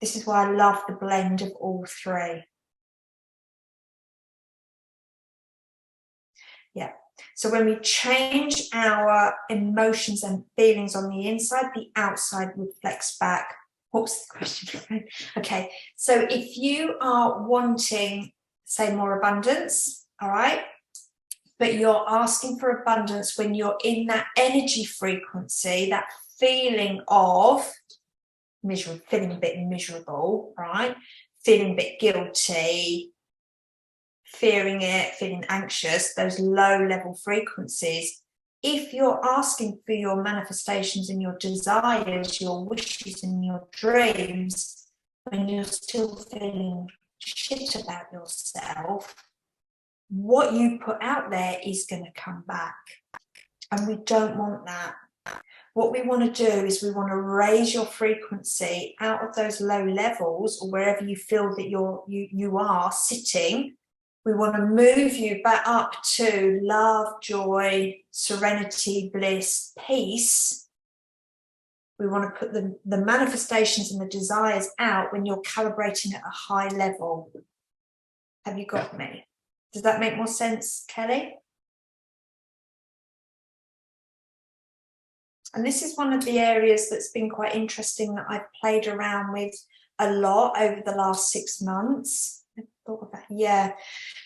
This is why I love the blend of all three. Yeah. So when we change our emotions and feelings on the inside, the outside reflects back. What was the question? Okay, so if you are wanting, say, more abundance, all right, but you're asking for abundance when you're in that energy frequency, that feeling of miserable, feeling a bit miserable, right? Feeling a bit guilty, fearing it, feeling anxious, those low level frequencies. If you're asking for your manifestations and your desires, your wishes and your dreams, when you're still feeling shit about yourself, what you put out there is going to come back. And we don't want that. What we want to do is we want to raise your frequency out of those low levels, or wherever you feel that you are sitting. We want to move you back up to love, joy, serenity, bliss, peace. We want to put the manifestations and the desires out when you're calibrating at a high level. Have you got me? Does that make more sense, Kelly? And this is one of the areas that's been quite interesting that I've played around with a lot over the last 6 months. I thought about, yeah.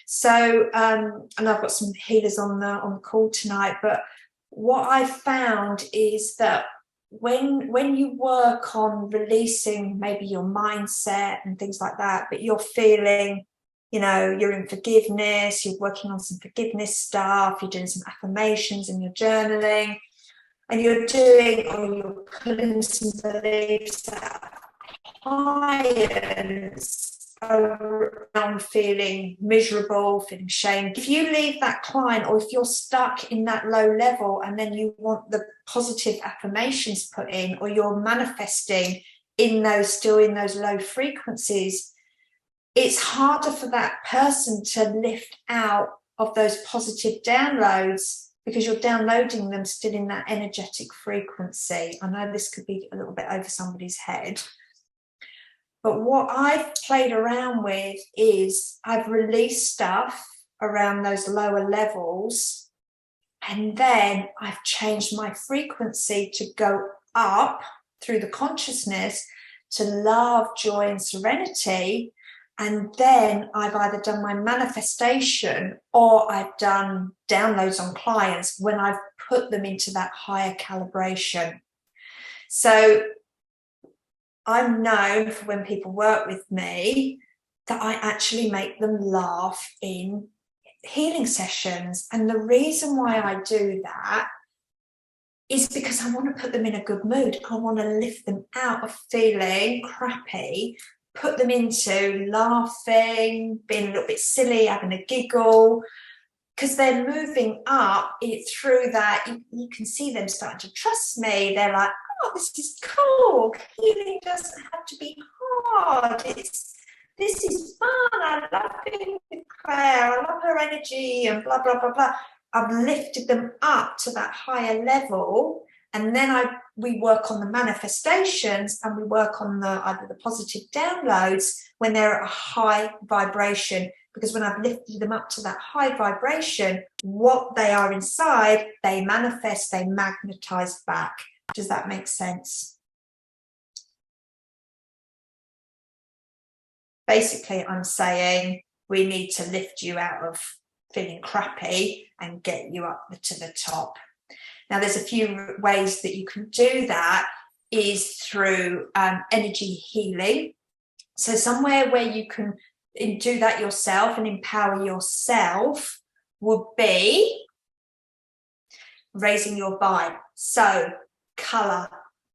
So, and I've got some healers on the call tonight, but what I've found is that when you work on releasing maybe your mindset and things like that, but you're feeling, you know, you're in forgiveness, you're working on some forgiveness stuff, you're doing some affirmations and you're journaling, and you're doing, or you're pulling some beliefs that clients around feeling miserable, feeling shamed. If you leave that client, or if you're stuck in that low level and then you want the positive affirmations put in, or you're manifesting in those, still in those low frequencies, it's harder for that person to lift out of those positive downloads, because you're downloading them still in that energetic frequency. I know this could be a little bit over somebody's head, but what I've played around with is I've released stuff around those lower levels, and then I've changed my frequency to go up through the consciousness to love, joy, and serenity. And then I've either done my manifestation or I've done downloads on clients when I've put them into that higher calibration. So I'm known for, when people work with me, that I actually make them laugh in healing sessions. And the reason why I do that is because I want to put them in a good mood. I want to lift them out of feeling crappy, put them into laughing, being a little bit silly, having a giggle, because they're moving up through that. You can see them starting to trust me. They're like, oh, this is cool. Healing doesn't have to be hard. This is fun. I love being with Claire. I love her energy and blah, blah, blah, blah. I've lifted them up to that higher level. And then we work on the manifestations, and we work on either the positive downloads when they're at a high vibration. Because when I've lifted them up to that high vibration, what they are inside, they manifest, they magnetize back. Does that make sense? Basically, I'm saying we need to lift you out of feeling crappy and get you up to the top. Now, there's a few ways that you can do that, is through energy healing. So somewhere where you can do that yourself and empower yourself would be raising your vibe. So color,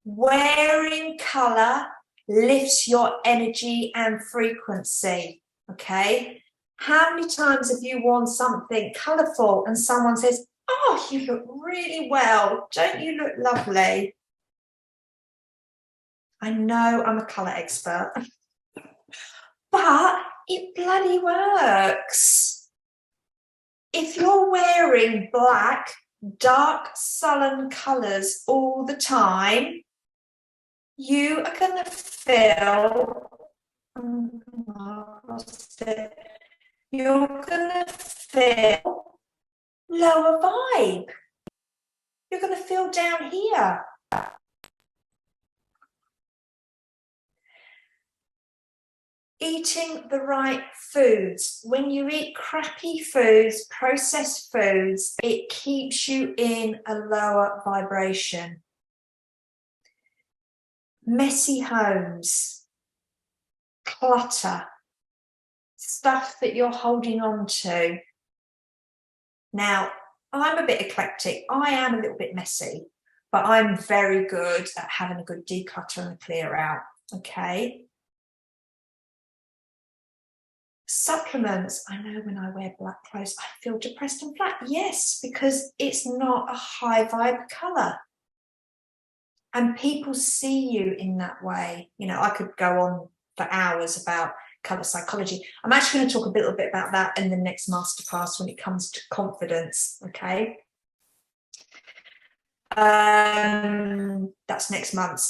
wearing color lifts your energy and frequency. Okay, how many times have you worn something colorful and someone says, oh, you look really well, don't you look lovely? I know I'm a color expert, but it bloody works. If you're wearing black, dark, sullen colors all the time, you are going to feel, you're going to feel lower vibe. You're going to feel down here. Eating the right foods. When you eat crappy foods, processed foods, it keeps you in a lower vibration. Messy homes, clutter, stuff that you're holding on to. Now, I'm a bit eclectic. I am a little bit messy, but I'm very good at having a good declutter and clear out, okay? Supplements. I know when I wear black clothes, I feel depressed and flat. Yes, because it's not a high vibe colour. And people see you in that way. You know, I could go on for hours about colour psychology. I'm actually going to talk a little bit about that in the next masterclass when it comes to confidence, okay? That's next month.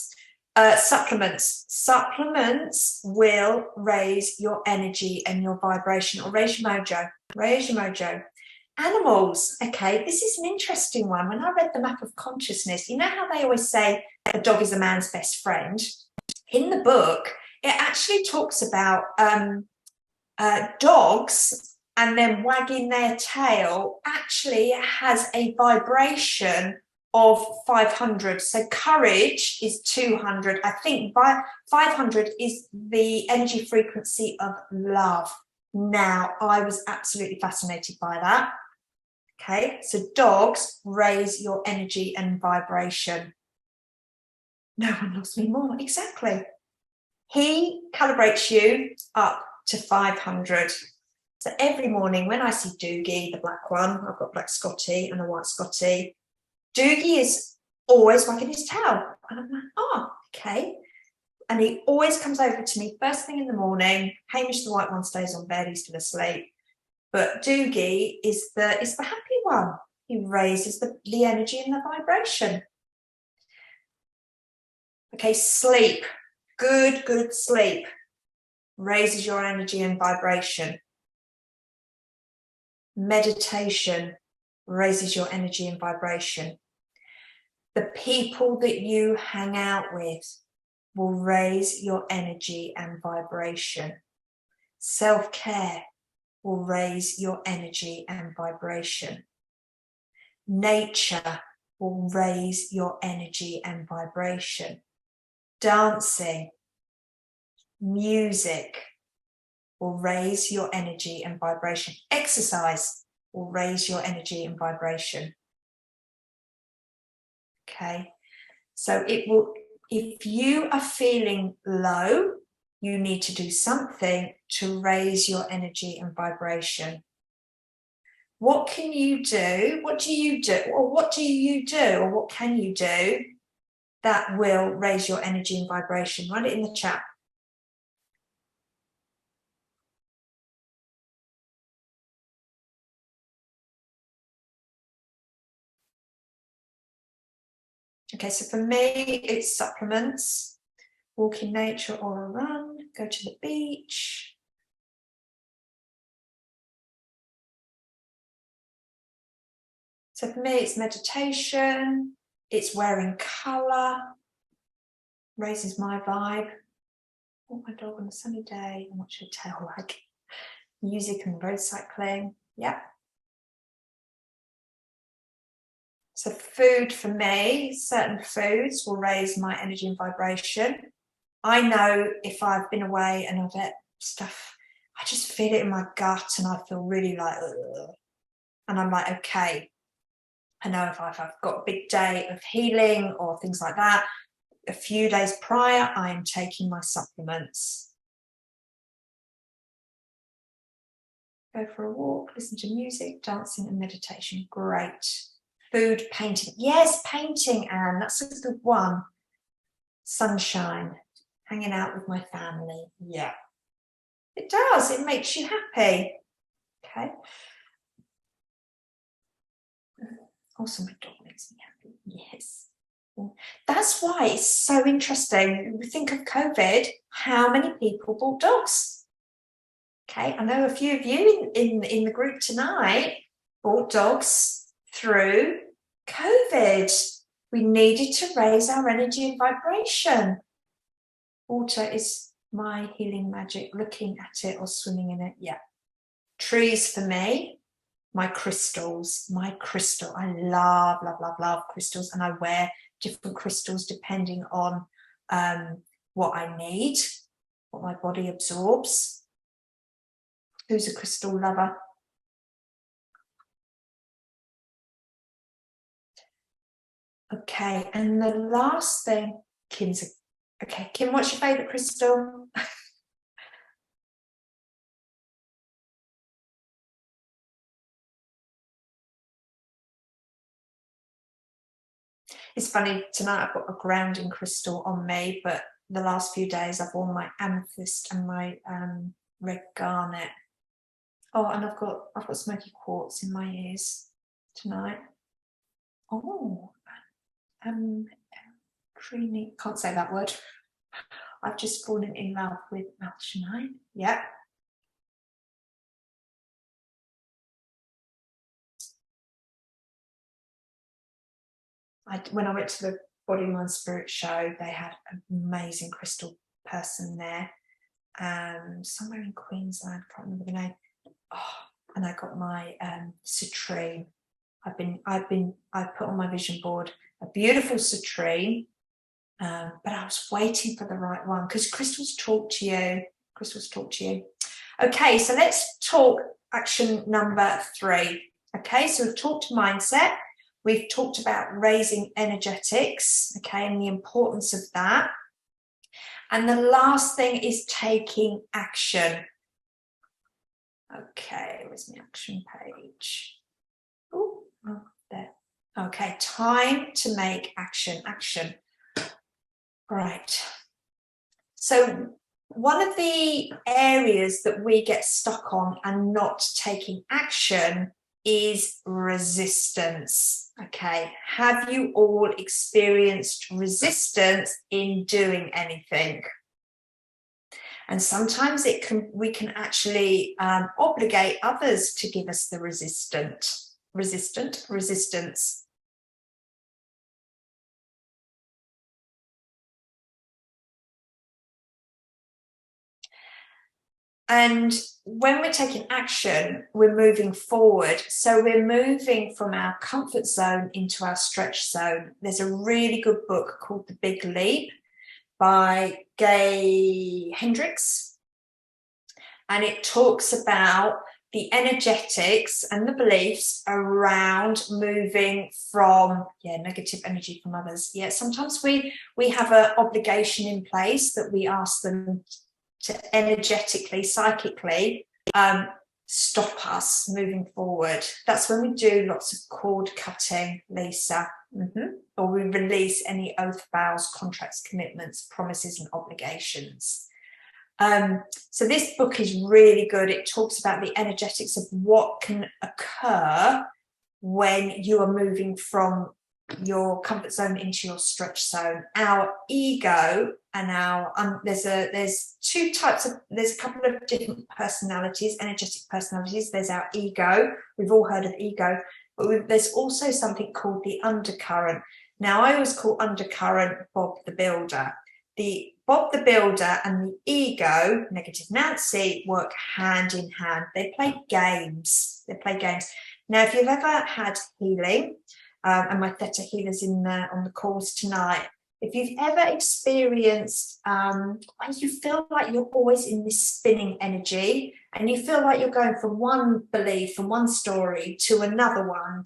Supplements. Supplements will raise your energy and your vibration, or raise your mojo. Raise your mojo. Animals. Okay, this is an interesting one. When I read the map of consciousness, you know how they always say a dog is a man's best friend? In the book, it actually talks about dogs and then wagging their tail actually has a vibration of 500. So courage is 200. I think 500 is the energy frequency of love. Now, I was absolutely fascinated by that. Okay, so dogs raise your energy and vibration. No one loves me more. Exactly. He calibrates you up to 500. So every morning when I see Doogie, the black one, I've got black Scotty and a white Scotty, Doogie is always wagging his tail. And I'm like, oh, okay. And he always comes over to me first thing in the morning. Hamish, the white one, stays on bed, he's still asleep. But Doogie is the happy one. He raises the energy and the vibration. Okay, sleep. Good sleep raises your energy and vibration. Meditation raises your energy and vibration. The people that you hang out with will raise your energy and vibration. Self-care will raise your energy and vibration. Nature will raise your energy and vibration. Dancing, music will raise your energy and vibration. Exercise will raise your energy and vibration. Okay, so it will, if you are feeling low, you need to do something to raise your energy and vibration. What can you do? What do you do? Or what do you do? Or what can you do that will raise your energy and vibration? Write it in the chat. Okay, so for me, it's supplements, walk in nature or a run, go to the beach. So for me, it's meditation, it's wearing colour, raises my vibe. Walk my dog on a sunny day and watch her tail wag. Music and road cycling, yeah. So food for me, certain foods will raise my energy and vibration. I know if I've been away and I've had stuff, I just feel it in my gut and I feel really like, ugh. And I'm like, okay, I know if I've got a big day of healing or things like that, a few days prior, I am taking my supplements. Go for a walk, listen to music, dancing and meditation. Great. Food, painting. Yes, painting, Anne, that's a good one. Sunshine, hanging out with my family. Yeah, it does. It makes you happy. Okay. Also, my dog makes me happy. Yes. That's why it's so interesting. We think of COVID, how many people bought dogs? Okay, I know a few of you in the group tonight brought dogs through COVID. We needed to raise our energy and vibration. Water is my healing magic, looking at it or swimming in it. Yeah. Trees for me, my crystals, my crystal. I love, love, love, love crystals, and I wear different crystals depending on what I need, what my body absorbs. Who's a crystal lover? Okay, and the last thing, Kim's okay. Kim, what's your favourite crystal? It's funny, tonight I've got a grounding crystal on me, but the last few days I've worn my amethyst and my red garnet. Oh, and I've got smoky quartz in my ears tonight. Oh, creamy, can't say that word. I've just fallen in love with malachite. Yeah. When I went to the Body, Mind, Spirit show, they had an amazing crystal person there. Somewhere in Queensland, I can't remember the name. Oh, and I got my citrine. I put on my vision board a beautiful citrine, but I was waiting for the right one, because crystals talk to you. Crystals talk to you. Okay, so let's talk action number 3. Okay, so we've talked mindset. We've talked about raising energetics, okay, and the importance of that. And the last thing is taking action. Okay, where's my action page? Oh, there. Okay, time to make action. Action. Right. So one of the areas that we get stuck on and not taking action is resistance. Okay, have you all experienced resistance in doing anything? And sometimes we can actually obligate others to give us the resistance. And when we're taking action, we're moving forward. So we're moving from our comfort zone into our stretch zone. There's a really good book called The Big Leap by Gay Hendricks. And it talks about the energetics and the beliefs around moving from negative energy from others. Yeah, sometimes we have an obligation in place that we ask them to energetically, psychically stop us moving forward. That's when we do lots of cord cutting, Lisa, or we release any oath, vows, contracts, commitments, promises and obligations. So this book is really good. It talks about the energetics of what can occur when you are moving from your comfort zone into your stretch zone. Our ego and our there's a couple of different personalities, energetic personalities. There's our ego. We've all heard of ego, but there's also something called the undercurrent. Now I always call undercurrent Bob the Builder. The Bob the Builder and the ego, negative Nancy, work hand in hand. They play games. Now, if you've ever had healing, and my Theta Healers on the calls tonight, if you've ever experienced you feel like you're always in this spinning energy, and you feel like you're going from one belief, from one story to another one,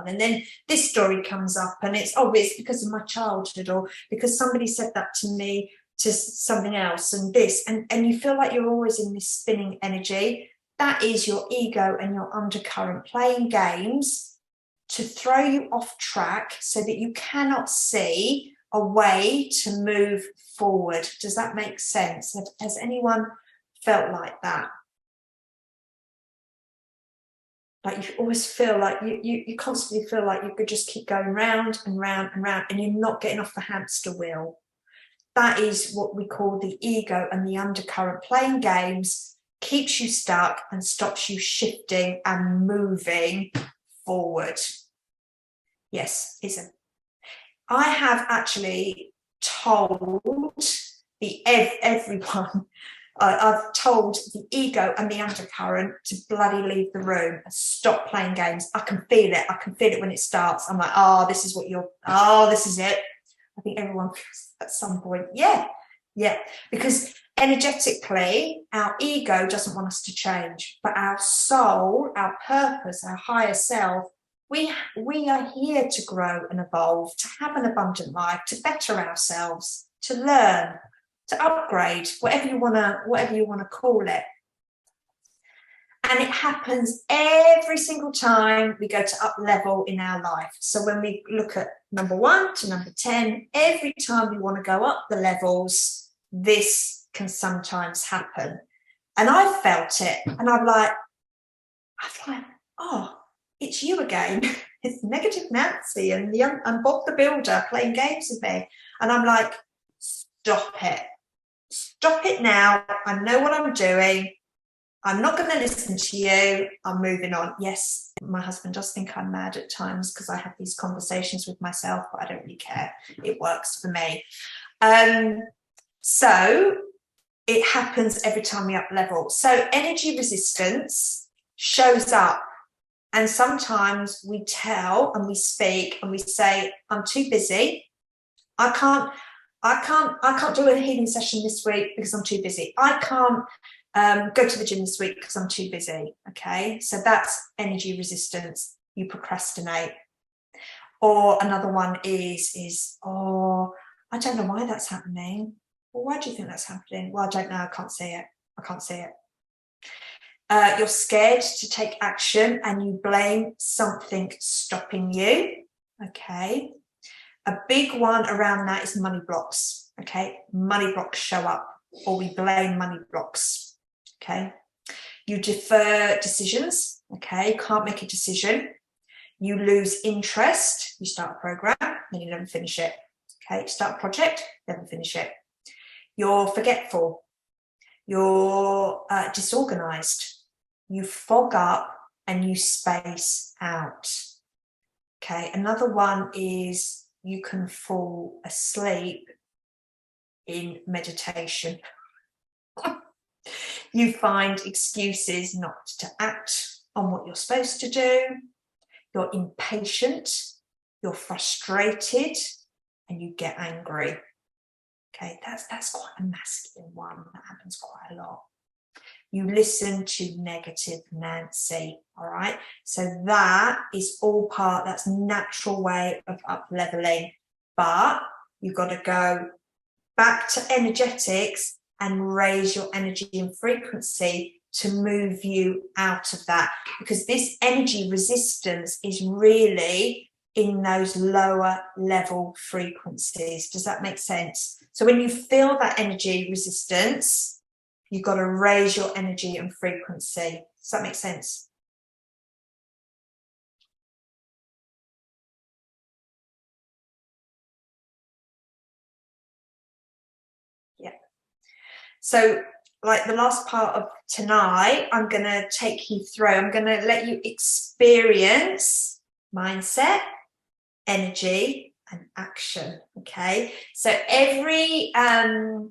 and then this story comes up and it's because of my childhood, or because somebody said that to me, to something else, and this, and you feel like you're always in this spinning energy. That is your ego and your undercurrent playing games to throw you off track so that you cannot see a way to move forward. Does that make sense? Has anyone felt like that? Like you always feel like you constantly feel like you could just keep going round and round and round, and you're not getting off the hamster wheel. That is what we call the ego and the undercurrent playing games keeps you stuck and stops you shifting and moving forward. Yes, isn't. I have actually told everyone, I've told the ego and the undercurrent to bloody leave the room and stop playing games. I can feel it. I can feel it when it starts. I'm like, oh, this is what you're, oh, this is it. I think everyone feels at some point, yeah, because energetically, our ego doesn't want us to change, but our soul, our purpose, our higher self, we are here to grow and evolve, to have an abundant life, to better ourselves, to learn, to upgrade, whatever you want to call it. And it happens every single time we go to up level in our life. So when we look at number 1 to number 10, every time we want to go up the levels, this can sometimes happen. And I felt it, and I'm like, oh, it's you again. It's negative Nancy and Bob the Builder playing games with me. And I'm like, stop it. Stop it now. I know what I'm doing. I'm not going to listen to you. I'm moving on. Yes, my husband does think I'm mad at times because I have these conversations with myself, but I don't really care. It works for me. So it happens every time we up level. So energy resistance shows up, and sometimes we tell and we speak and we say, I'm too busy. I can't do a healing session this week because I'm too busy. I can't go to the gym this week because I'm too busy. Okay, so that's energy resistance. You procrastinate. Or another one is oh, I don't know why that's happening. Well, why do you think that's happening? Well, I don't know. I can't see it. I can't see it. You're scared to take action and you blame something stopping you. Okay. A big one around that is money blocks. Okay. Money blocks show up, or we blame money blocks. Okay. You defer decisions. Okay. Can't make a decision. You lose interest. You start a program, then you never finish it. Okay. Start a project, never finish it. You're forgetful. You're disorganized. You fog up and you space out. Okay. Another one is you can fall asleep in meditation. You find excuses not to act on what you're supposed to do. You're impatient. You're frustrated, and you get angry. Okay, that's quite a masculine one. That happens quite a lot. You listen to negative Nancy. All right. So that is all part, that's natural way of up leveling. But you've got to go back to energetics and raise your energy and frequency to move you out of that. Because this energy resistance is really in those lower level frequencies. Does that make sense? So when you feel that energy resistance, you've got to raise your energy and frequency. Does that make sense? Yeah. So like the last part of tonight, I'm going to take you through, I'm going to let you experience mindset, energy, and action. Okay. So every, every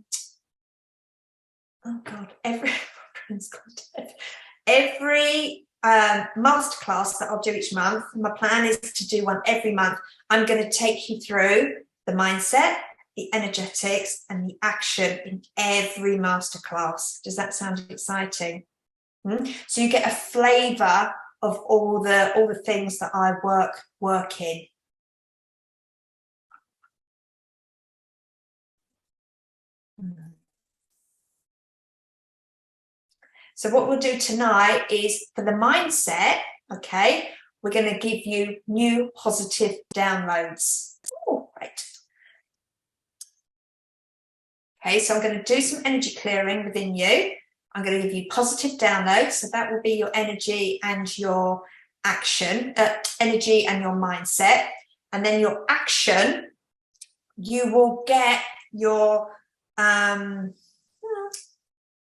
masterclass that I'll do each month, my plan is to do one every month. I'm going to take you through the mindset, the energetics, and the action in every masterclass. Does that sound exciting? So you get a flavor of all the things that I work in. So what we'll do tonight is for the mindset, okay, we're going to give you new positive downloads. Oh, right. Okay, so I'm going to do some energy clearing within you. I'm going to give you positive downloads. So that will be your energy and your action, energy and your mindset. And then your action, you will get your,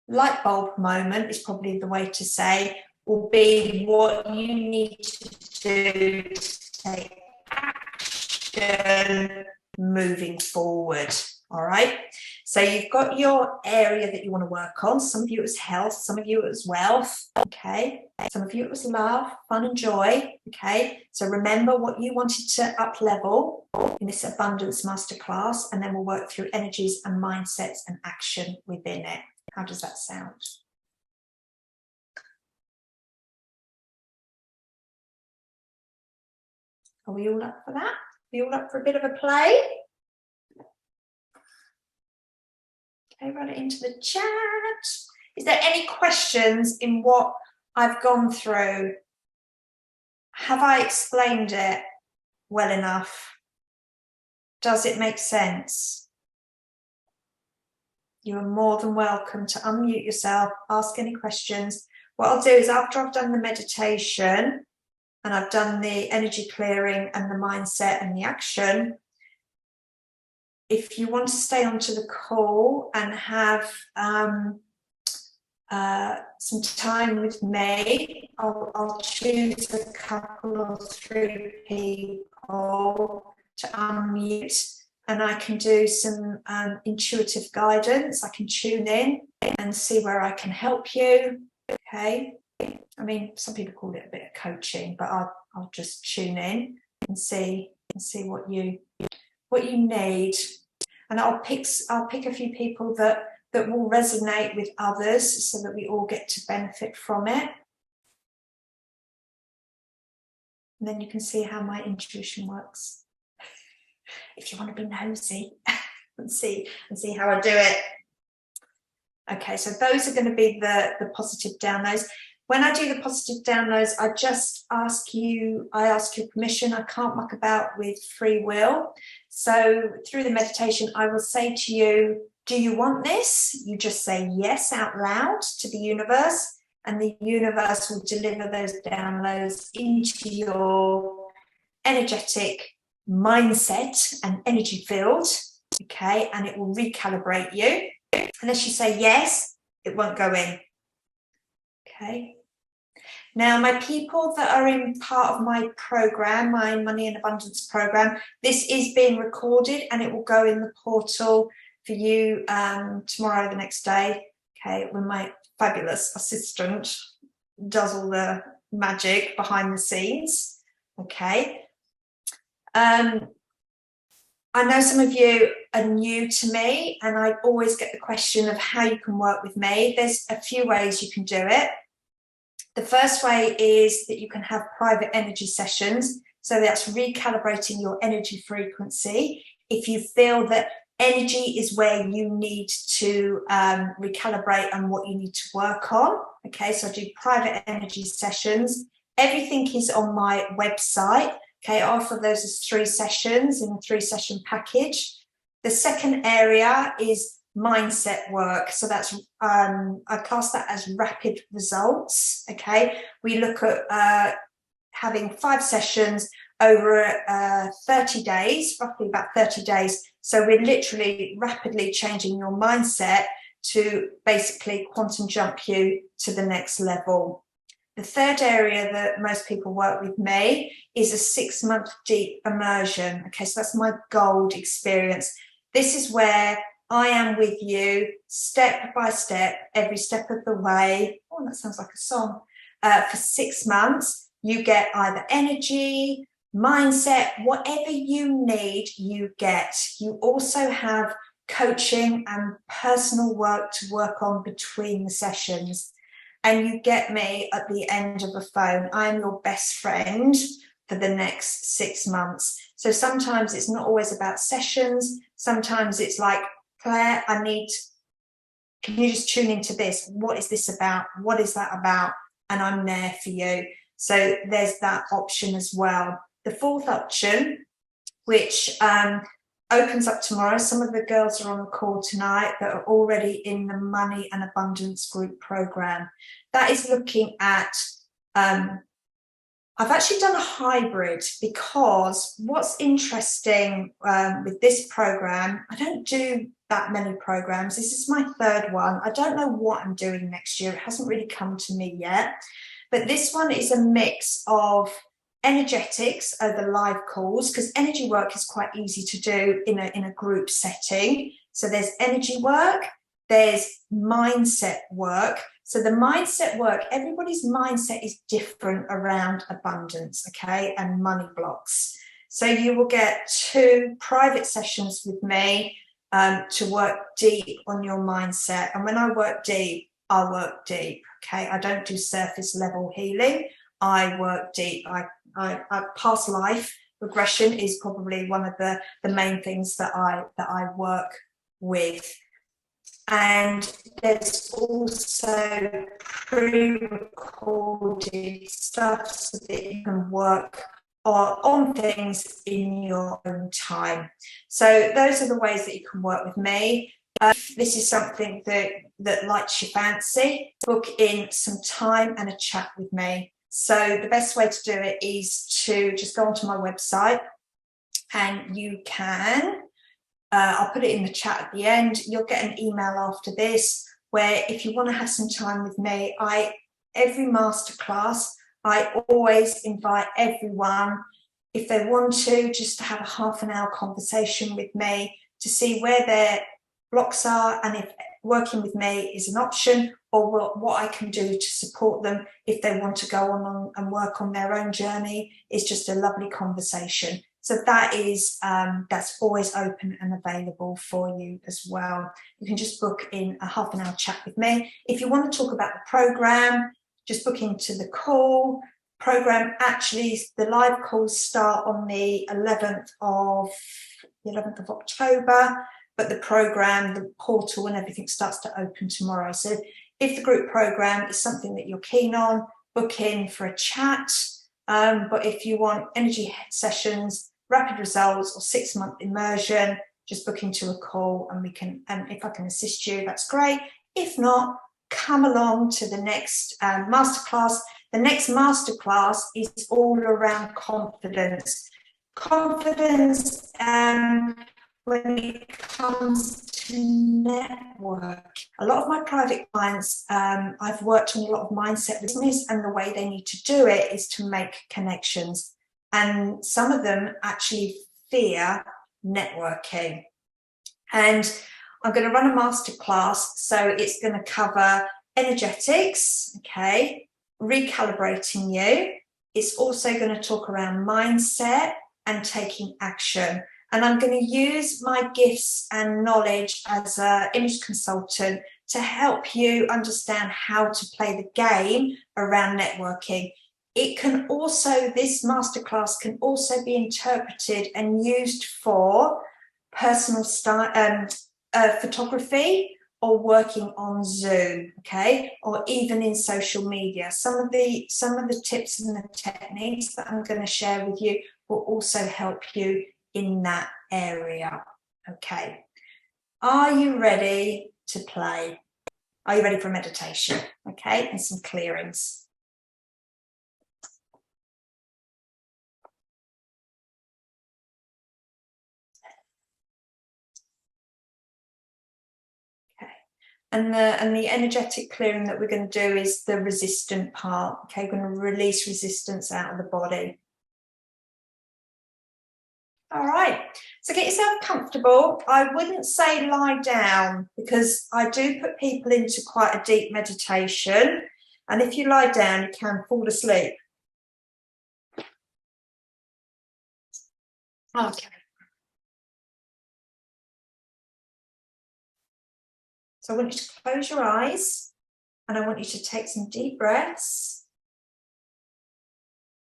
light bulb moment is probably the way to say, will be what you need to do to take action moving forward. All right, so you've got your area that you want to work on. Some of you it was health, some of you it was wealth, okay, some of you it was love, fun and joy, okay. So remember what you wanted to up level in this abundance masterclass, and then we'll work through energies and mindsets and action within it. How does that sound? Are we all up for that? Are we all up for a bit of a play? Okay, run it into the chat. Is there any questions in what I've gone through? Have I explained it well enough? Does it make sense? You are more than welcome to unmute yourself, ask any questions. What I'll do is after I've done the meditation and I've done the energy clearing and the mindset and the action, if you want to stay onto the call and have some time with me, I'll choose a couple or 3 people to unmute, and I can do some intuitive guidance. I can tune in and see where I can help you. Okay, I mean, some people call it a bit of coaching, but I'll just tune in and see what you need, and I'll pick a few people that will resonate with others so that we all get to benefit from it. And then you can see how my intuition works if you want to be nosy and see how I do it. Okay, so those are going to be the positive downloads. When I do the positive downloads, I ask your permission. I can't muck about with free will. So through the meditation, I will say to you, do you want this? You just say yes out loud to the universe, and the universe will deliver those downloads into your energetic mindset and energy field, okay? And it will recalibrate you. Unless you say yes, it won't go in, okay? Now, my people that are in part of my program, my Money and Abundance program, this is being recorded and it will go in the portal for you tomorrow, the next day, okay, when my fabulous assistant does all the magic behind the scenes, okay. I know some of you are new to me, and I always get the question of how you can work with me. There's a few ways you can do it. The first way is that you can have private energy sessions. So that's recalibrating your energy frequency. If you feel that energy is where you need to recalibrate and what you need to work on. Okay, so I do private energy sessions. Everything is on my website. Okay, I offer those as 3 sessions in a 3-session package. The second area is mindset work. So that's, I class that as rapid results. Okay, we look at having 5 sessions over 30 days, roughly about 30 days. So we're literally rapidly changing your mindset to basically quantum jump you to the next level. The third area that most people work with me is a 6-month deep immersion. Okay, so that's my gold experience. This is where I am with you step by step, every step of the way. Oh, that sounds like a song. For 6 months, you get either energy, mindset, whatever you need, you get. You also have coaching and personal work to work on between the sessions. And you get me at the end of the phone. I'm your best friend for the next 6 months. So sometimes it's not always about sessions. Sometimes it's like, Claire, can you just tune into this? What is this about? What is that about? And I'm there for you. So there's that option as well. The fourth option, which opens up tomorrow. Some of the girls are on the call tonight that are already in the Money and Abundance group program. That is looking at, I've actually done a hybrid, because what's interesting with this program, I don't do that many programs. This is my third one. I don't know what I'm doing next year. It hasn't really come to me yet. But this one is a mix of energetics over live calls, because energy work is quite easy to do in a group setting. So there's energy work, there's mindset work. So the mindset work, everybody's mindset is different around abundance, okay, and money blocks. So you will get 2 private sessions with me to work deep on your mindset. And when I work deep, I work deep, okay? I don't do surface level healing. I work deep. I past life regression is probably one of the main things that I work with. And there's also pre-recorded stuff so that you can work on things in your own time. So those are the ways that you can work with me. If this is something that lights your fancy, book in some time and a chat with me. So the best way to do it is to just go onto my website, and you can, I'll put it in the chat at the end. You'll get an email after this where, if you want to have some time with me, every masterclass, I always invite everyone, if they want to, just to have a half an hour conversation with me to see where their blocks are, and if working with me is an option, or what I can do to support them if they want to go on and work on their own journey. It's just a lovely conversation. So that is, that's always open and available for you as well. You can just book in a half an hour chat with me. If you want to talk about the program, just book into the call. Program, actually, the live calls start on the 11th of October, but the program, the portal and everything starts to open tomorrow. So if the group program is something that you're keen on, book in for a chat. But if you want energy sessions, rapid results, or 6-month immersion, just book into a call, and if I can assist you, that's great. If not, come along to the next masterclass. The next masterclass is all around confidence. Confidence when it comes to network. A lot of my private clients, I've worked on a lot of mindset business, and the way they need to do it is to make connections. And some of them actually fear networking. And I'm going to run a masterclass, so it's going to cover energetics, okay, recalibrating you. It's also going to talk around mindset and taking action. And I'm going to use my gifts and knowledge as an image consultant to help you understand how to play the game around networking. It can also, this masterclass can also be interpreted and used for personal style, photography, or working on Zoom, okay, or even in social media. Some of the tips and the techniques that I'm going to share with you will also help you in that area. Okay, are you ready to play? Are you ready for meditation? Okay, and some clearings. And the energetic clearing that we're going to do is the resistant part. Okay, we're going to release resistance out of the body. All right, so get yourself comfortable. I wouldn't say lie down, because I do put people into quite a deep meditation. And if you lie down, you can fall asleep. Okay. So I want you to close your eyes, and I want you to take some deep breaths.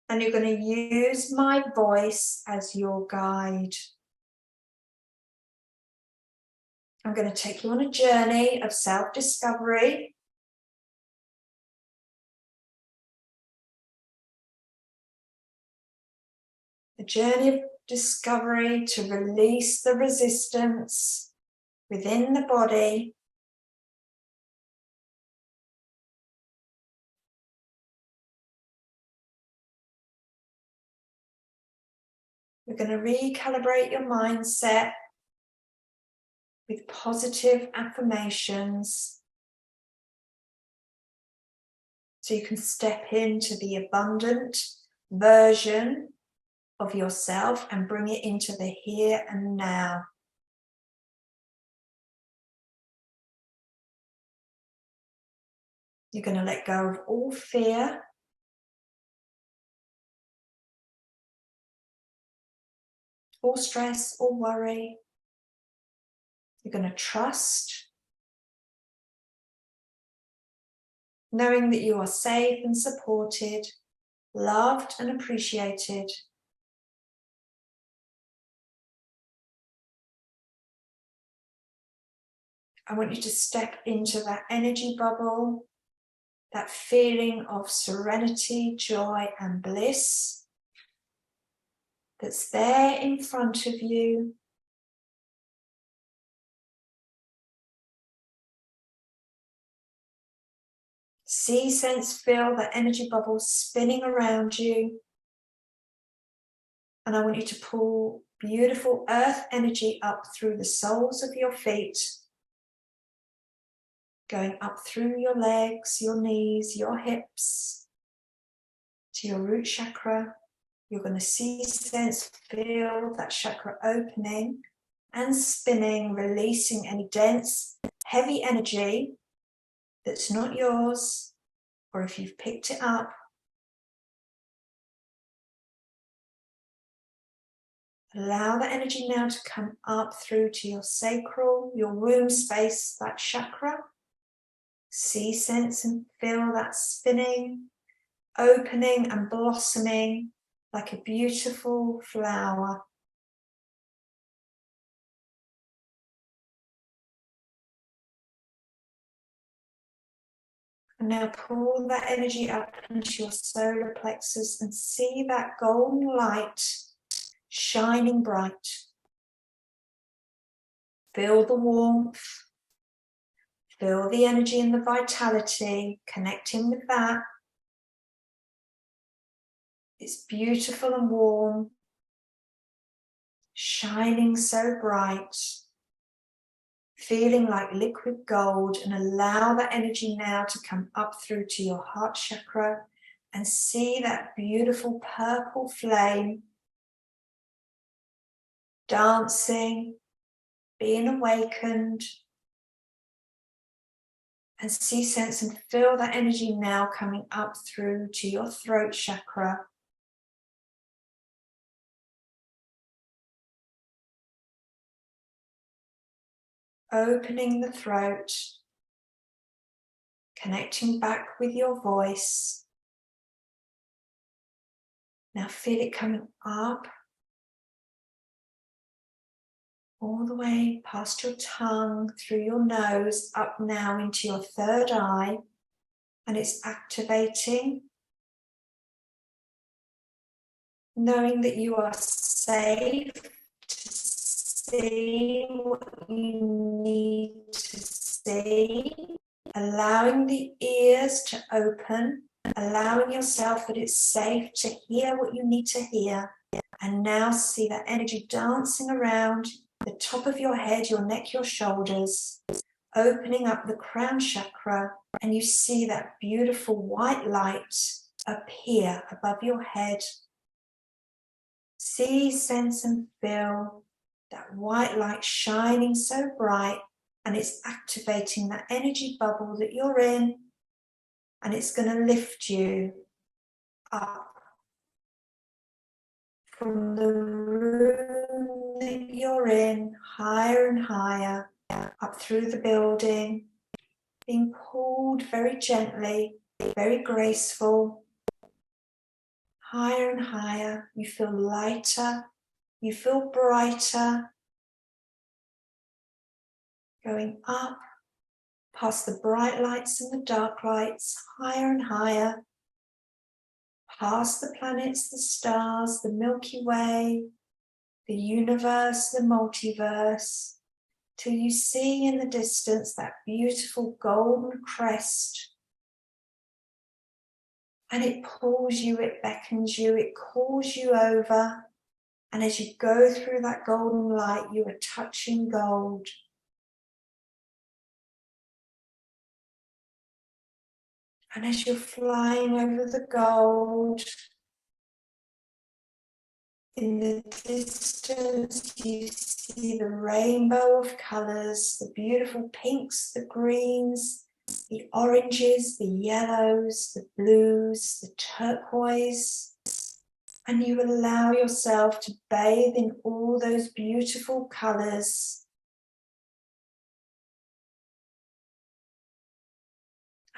And you're going to use my voice as your guide. I'm going to take you on a journey of self-discovery. A journey of discovery to release the resistance within the body. We're going to recalibrate your mindset with positive affirmations so you can step into the abundant version of yourself and bring it into the here and now. You're going to let go of all fear, all stress, all worry. You're going to trust, knowing that you are safe and supported, loved and appreciated. I want you to step into that energy bubble, that feeling of serenity, joy and bliss that's there in front of you. See, sense, feel that energy bubble spinning around you. And I want you to pull beautiful earth energy up through the soles of your feet, going up through your legs, your knees, your hips, to your root chakra. You're going to see, sense, feel that chakra opening and spinning, releasing any dense, heavy energy that's not yours, or if you've picked it up, allow the energy now to come up through to your sacral, your womb space, that chakra. See, sense and feel that spinning, opening and blossoming like a beautiful flower. And now pull that energy up into your solar plexus and see that golden light shining bright. Feel the warmth, feel the energy and the vitality, connecting with that. It's beautiful and warm, shining so bright, feeling like liquid gold, and allow that energy now to come up through to your heart chakra and see that beautiful purple flame dancing, being awakened, and see, sense and feel that energy now coming up through to your throat chakra. Opening the throat, connecting back with your voice. Now feel it coming up all the way past your tongue, through your nose, up now into your third eye, and it's activating, knowing that you are safe to see what you need to see, allowing the ears to open, allowing yourself that it's safe to hear what you need to hear, and now see that energy dancing around the top of your head, your neck, your shoulders, opening up the crown chakra, and you see that beautiful white light appear above your head. See, sense and feel that white light shining so bright, and it's activating that energy bubble that you're in, and it's going to lift you up from the room that you're in, higher and higher, up through the building, being pulled very gently, very graceful, higher and higher. You feel lighter, you feel brighter, going up past the bright lights and the dark lights, higher and higher, past the planets, the stars, the Milky Way, the universe, the multiverse, till you see in the distance that beautiful golden crest. And it pulls you, it beckons you, it calls you over. And as you go through that golden light, you are touching gold. And as you're flying over the gold, in the distance you see the rainbow of colours, the beautiful pinks, the greens, the oranges, the yellows, the blues, the turquoise. And you allow yourself to bathe in all those beautiful colours.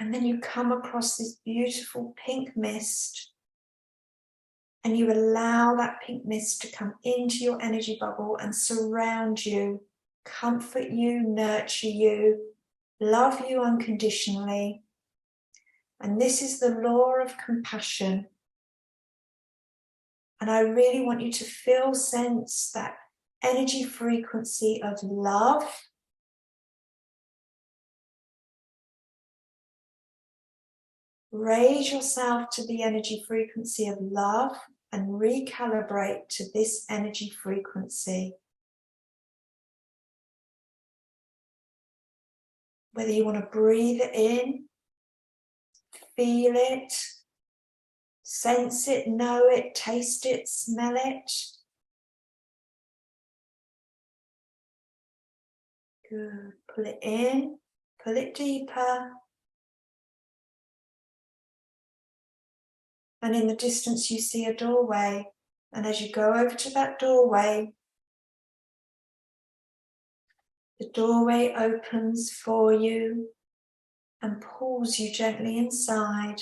And then you come across this beautiful pink mist, and you allow that pink mist to come into your energy bubble and surround you, comfort you, nurture you, love you unconditionally. And this is the law of compassion. And I really want you to sense that energy frequency of love. Raise yourself to the energy frequency of love and recalibrate to this energy frequency. Whether you want to breathe it in, feel it, sense it, know it, taste it, smell it. Good. Pull it in, pull it deeper. And in the distance you see a doorway. And as you go over to that doorway, the doorway opens for you and pulls you gently inside.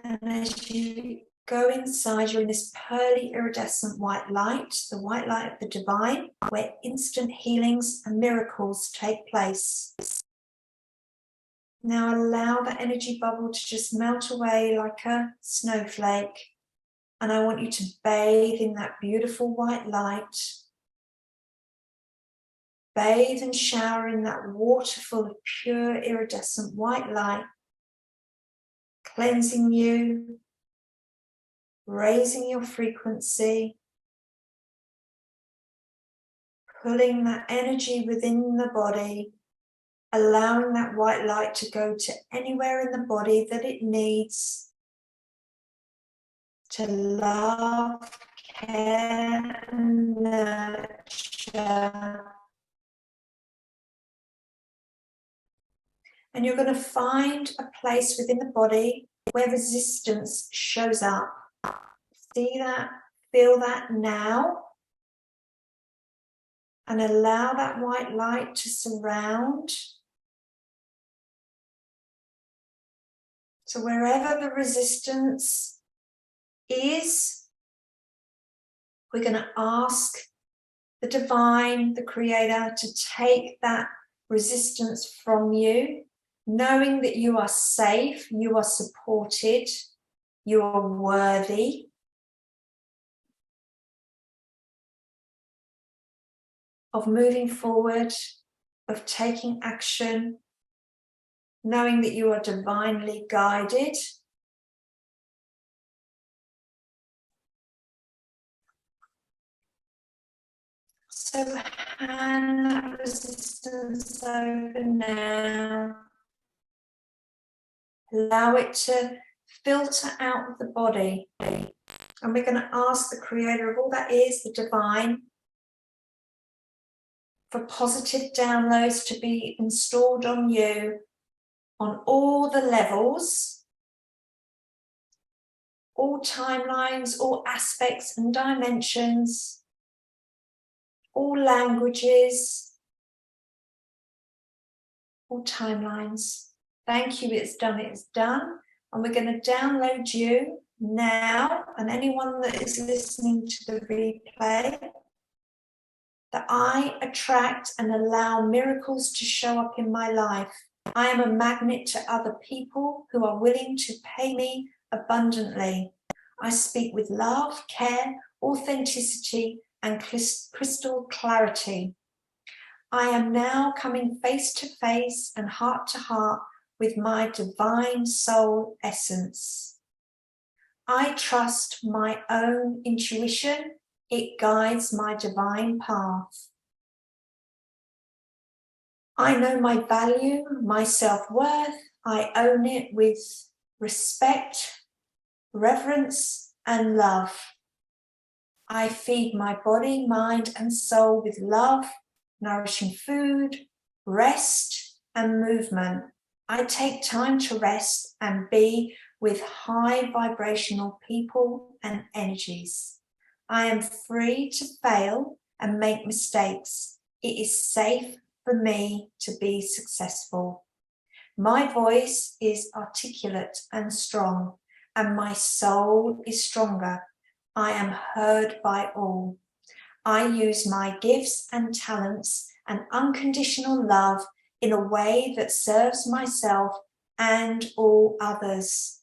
And as you go inside, you're in this pearly iridescent white light, the white light of the divine, where instant healings and miracles take place. Now allow that energy bubble to just melt away like a snowflake. And I want you to bathe in that beautiful white light. Bathe and shower in that water full of pure iridescent white light, cleansing you, raising your frequency, pulling that energy within the body, allowing that white light to go to anywhere in the body that it needs to love, care, and nurture. And you're going to find a place within the body where resistance shows up. See that, feel that now. And allow that white light to surround. So wherever the resistance is, we're going to ask the divine, the creator, to take that resistance from you, knowing that you are safe, you are supported, you are worthy. Of moving forward, of taking action, knowing that you are divinely guided. So hand that resistance over now. Allow it to filter out of the body. And we're going to ask the creator of all that is, the divine, for positive downloads to be installed on you on all the levels, all timelines, all aspects and dimensions, all languages, all timelines. Thank you, it's done, it's done. And we're going to download you now, and anyone that is listening to the replay, that I attract and allow miracles to show up in my life. I am a magnet to other people who are willing to pay me abundantly. I speak with love, care, authenticity, and crystal clarity. I am now coming face to face and heart to heart with my divine soul essence. I trust my own intuition. It guides my divine path. I know my value, my self-worth. I own it with respect, reverence, and love. I feed my body, mind, and soul with love, nourishing food, rest, and movement. I take time to rest and be with high vibrational people and energies. I am free to fail and make mistakes. It is safe for me to be successful. My voice is articulate and strong, and my soul is stronger. I am heard by all. I use my gifts and talents and unconditional love in a way that serves myself and all others.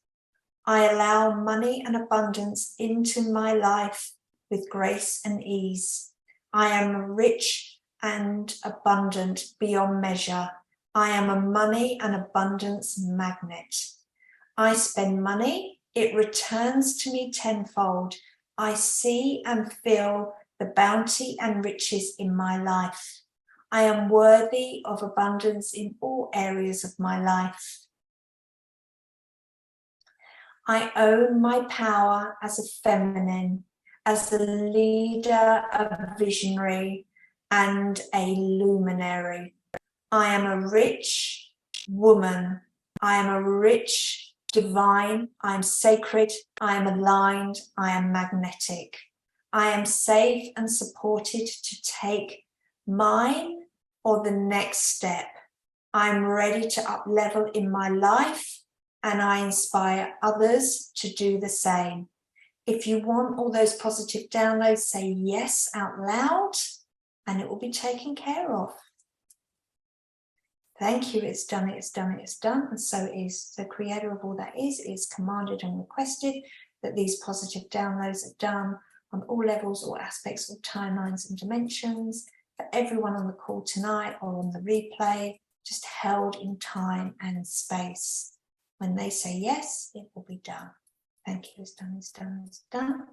I allow money and abundance into my life with grace and ease. I am rich and abundant beyond measure. I am a money and abundance magnet. I spend money, it returns to me tenfold. I see and feel the bounty and riches in my life. I am worthy of abundance in all areas of my life. I own my power as a feminine, as a leader, a visionary, and a luminary. I am a rich woman. I am a rich divine. I am sacred. I am aligned. I am magnetic. I am safe and supported to take mine or the next step. I am ready to up level in my life, and I inspire others to do the same. If you want all those positive downloads, say yes out loud, and it will be taken care of. Thank you, it's done, it's done, it's done, and so it is. The creator of all that is commanded and requested that these positive downloads are done on all levels, all aspects, all timelines and dimensions, for everyone on the call tonight or on the replay, just held in time and space. When they say yes, it will be done. Thank you, it's done, it's done, it's done.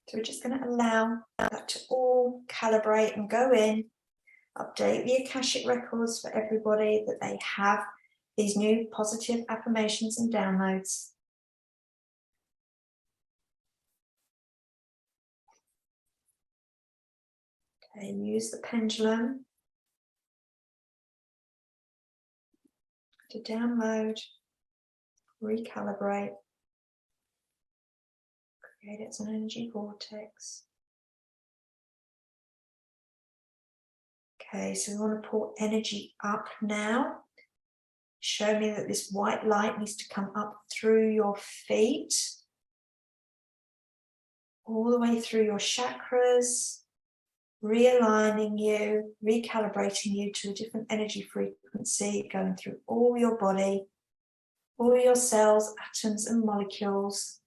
So we're just going to allow that to all calibrate and go in, update the Akashic records for everybody that they have these new positive affirmations and downloads. Okay, use the pendulum to download, recalibrate, create it as an energy vortex. Okay, so we want to pull energy up now. Show me that this white light needs to come up through your feet, all the way through your chakras, realigning you, recalibrating you to a different energy frequency, going through all your body, all your cells, atoms and molecules,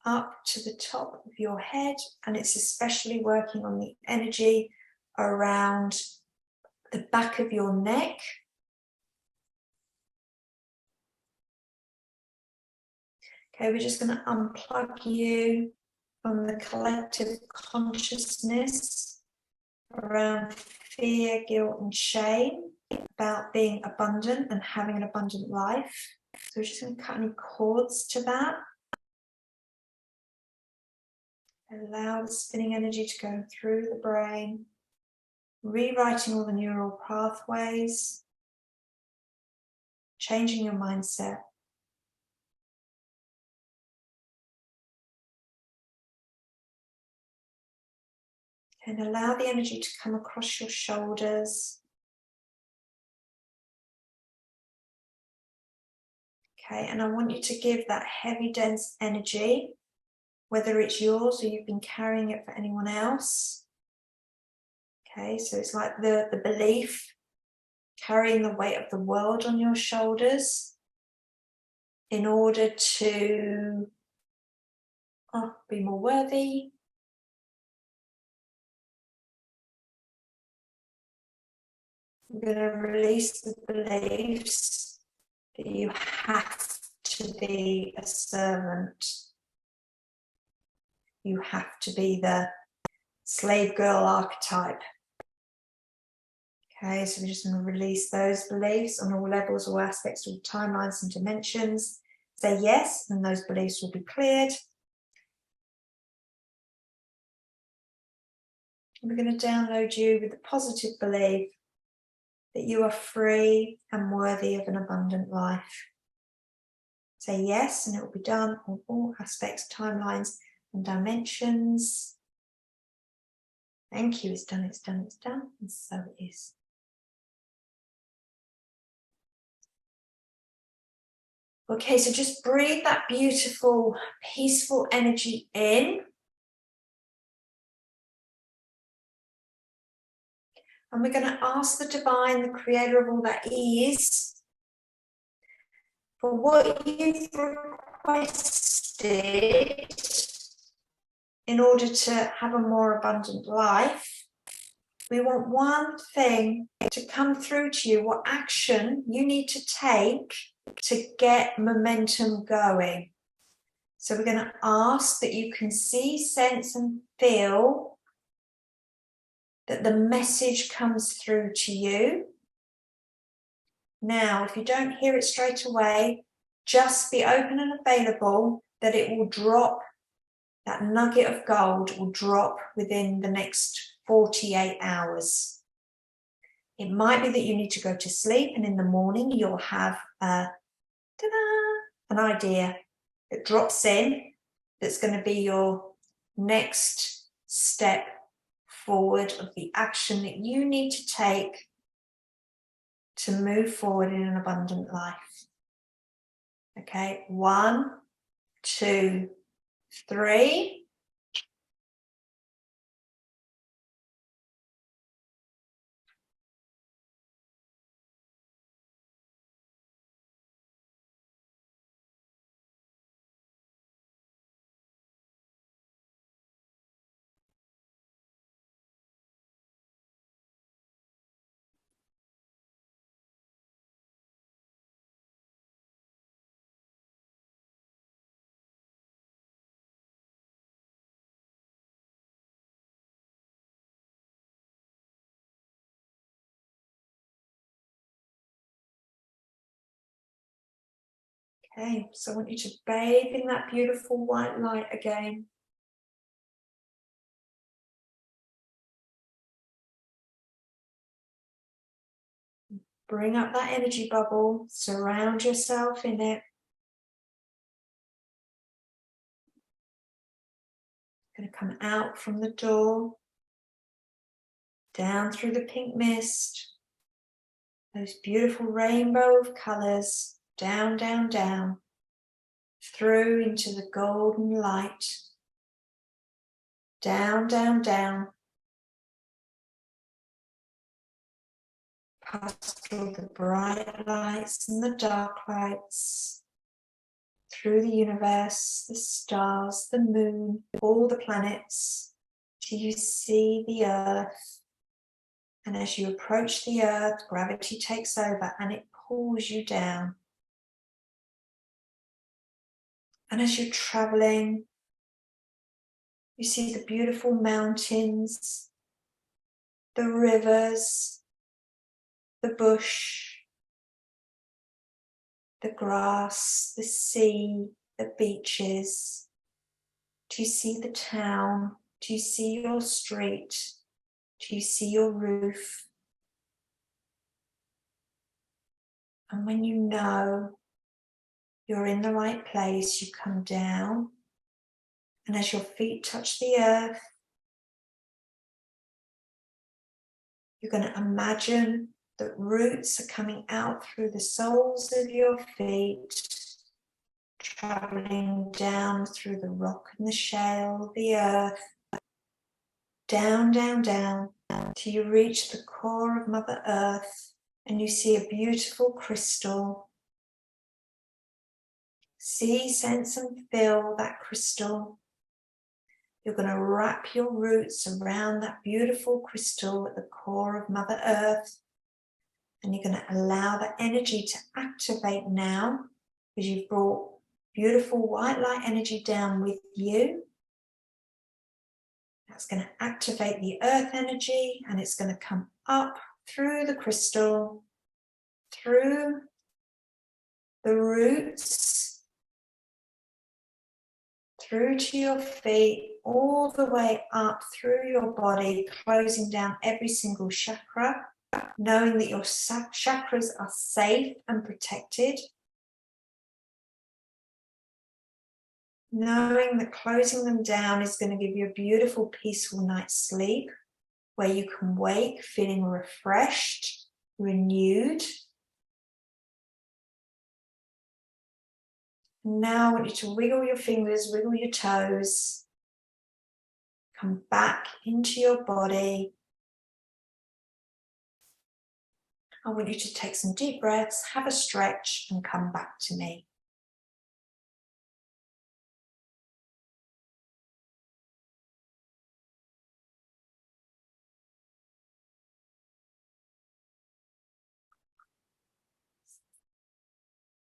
up to the top of your head, and it's especially working on the energy around the back of your neck. Okay, we're just going to unplug you from the collective consciousness around fear, guilt, and shame about being abundant and having an abundant life. So we're just going to cut any cords to that. Allow the spinning energy to go through the brain, rewriting all the neural pathways, changing your mindset. And allow the energy to come across your shoulders. Okay, and I want you to give that heavy, dense energy, whether it's yours or you've been carrying it for anyone else. Okay, so it's like the belief, carrying the weight of the world on your shoulders in order to be more worthy. I'm going to release the beliefs that you have to be a servant. You have to be the slave girl archetype. Okay, so we're just going to release those beliefs on all levels, all aspects, all timelines and dimensions. Say yes, and those beliefs will be cleared. And we're going to download you with the positive belief that you are free and worthy of an abundant life. Say yes, and it will be done on all aspects, timelines, and dimensions. Thank you. It's done, it's done, it's done. And so it is. Okay, so just breathe that beautiful, peaceful energy in. And we're going to ask the divine, the creator of all that is, for what you've requested in order to have a more abundant life. We want one thing to come through to you, what action you need to take to get momentum going. So we're going to ask that you can see, sense, and feel that the message comes through to you. Now, if you don't hear it straight away, just be open and available that it will drop, that nugget of gold will drop within the next 48 hours. It might be that you need to go to sleep, and in the morning you'll have an idea that drops in that's going to be your next step forward of the action that you need to take to move forward in an abundant life. Okay, 1, 2, 3. Okay, so I want you to bathe in that beautiful white light again. Bring up that energy bubble, surround yourself in it. Going to come out from the door, down through the pink mist, those beautiful rainbow of colours, down, down, down, through into the golden light, down, down, down, past all the bright lights and the dark lights, through the universe, the stars, the moon, all the planets, till you see the earth. And as you approach the earth, gravity takes over and it pulls you down. And as you're traveling, you see the beautiful mountains, the rivers, the bush, the grass, the sea, the beaches. Do you see the town? Do you see your street? Do you see your roof? And when you know you're in the right place, you come down, and as your feet touch the earth, you're going to imagine that roots are coming out through the soles of your feet, traveling down through the rock and the shale, the earth, down, down, down, till you reach the core of Mother Earth, and you see a beautiful crystal. See, sense, and feel that crystal. You're going to wrap your roots around that beautiful crystal at the core of Mother Earth, and you're going to allow the energy to activate now because you've brought beautiful white light energy down with you. That's going to activate the earth energy, and it's going to come up through the crystal, through the roots, through to your feet, all the way up through your body, closing down every single chakra, knowing that your chakras are safe and protected. Knowing that closing them down is going to give you a beautiful, peaceful night's sleep, where you can wake feeling refreshed, renewed. Now I want you to wiggle your fingers, wiggle your toes, come back into your body. I want you to take some deep breaths, have a stretch, and come back to me.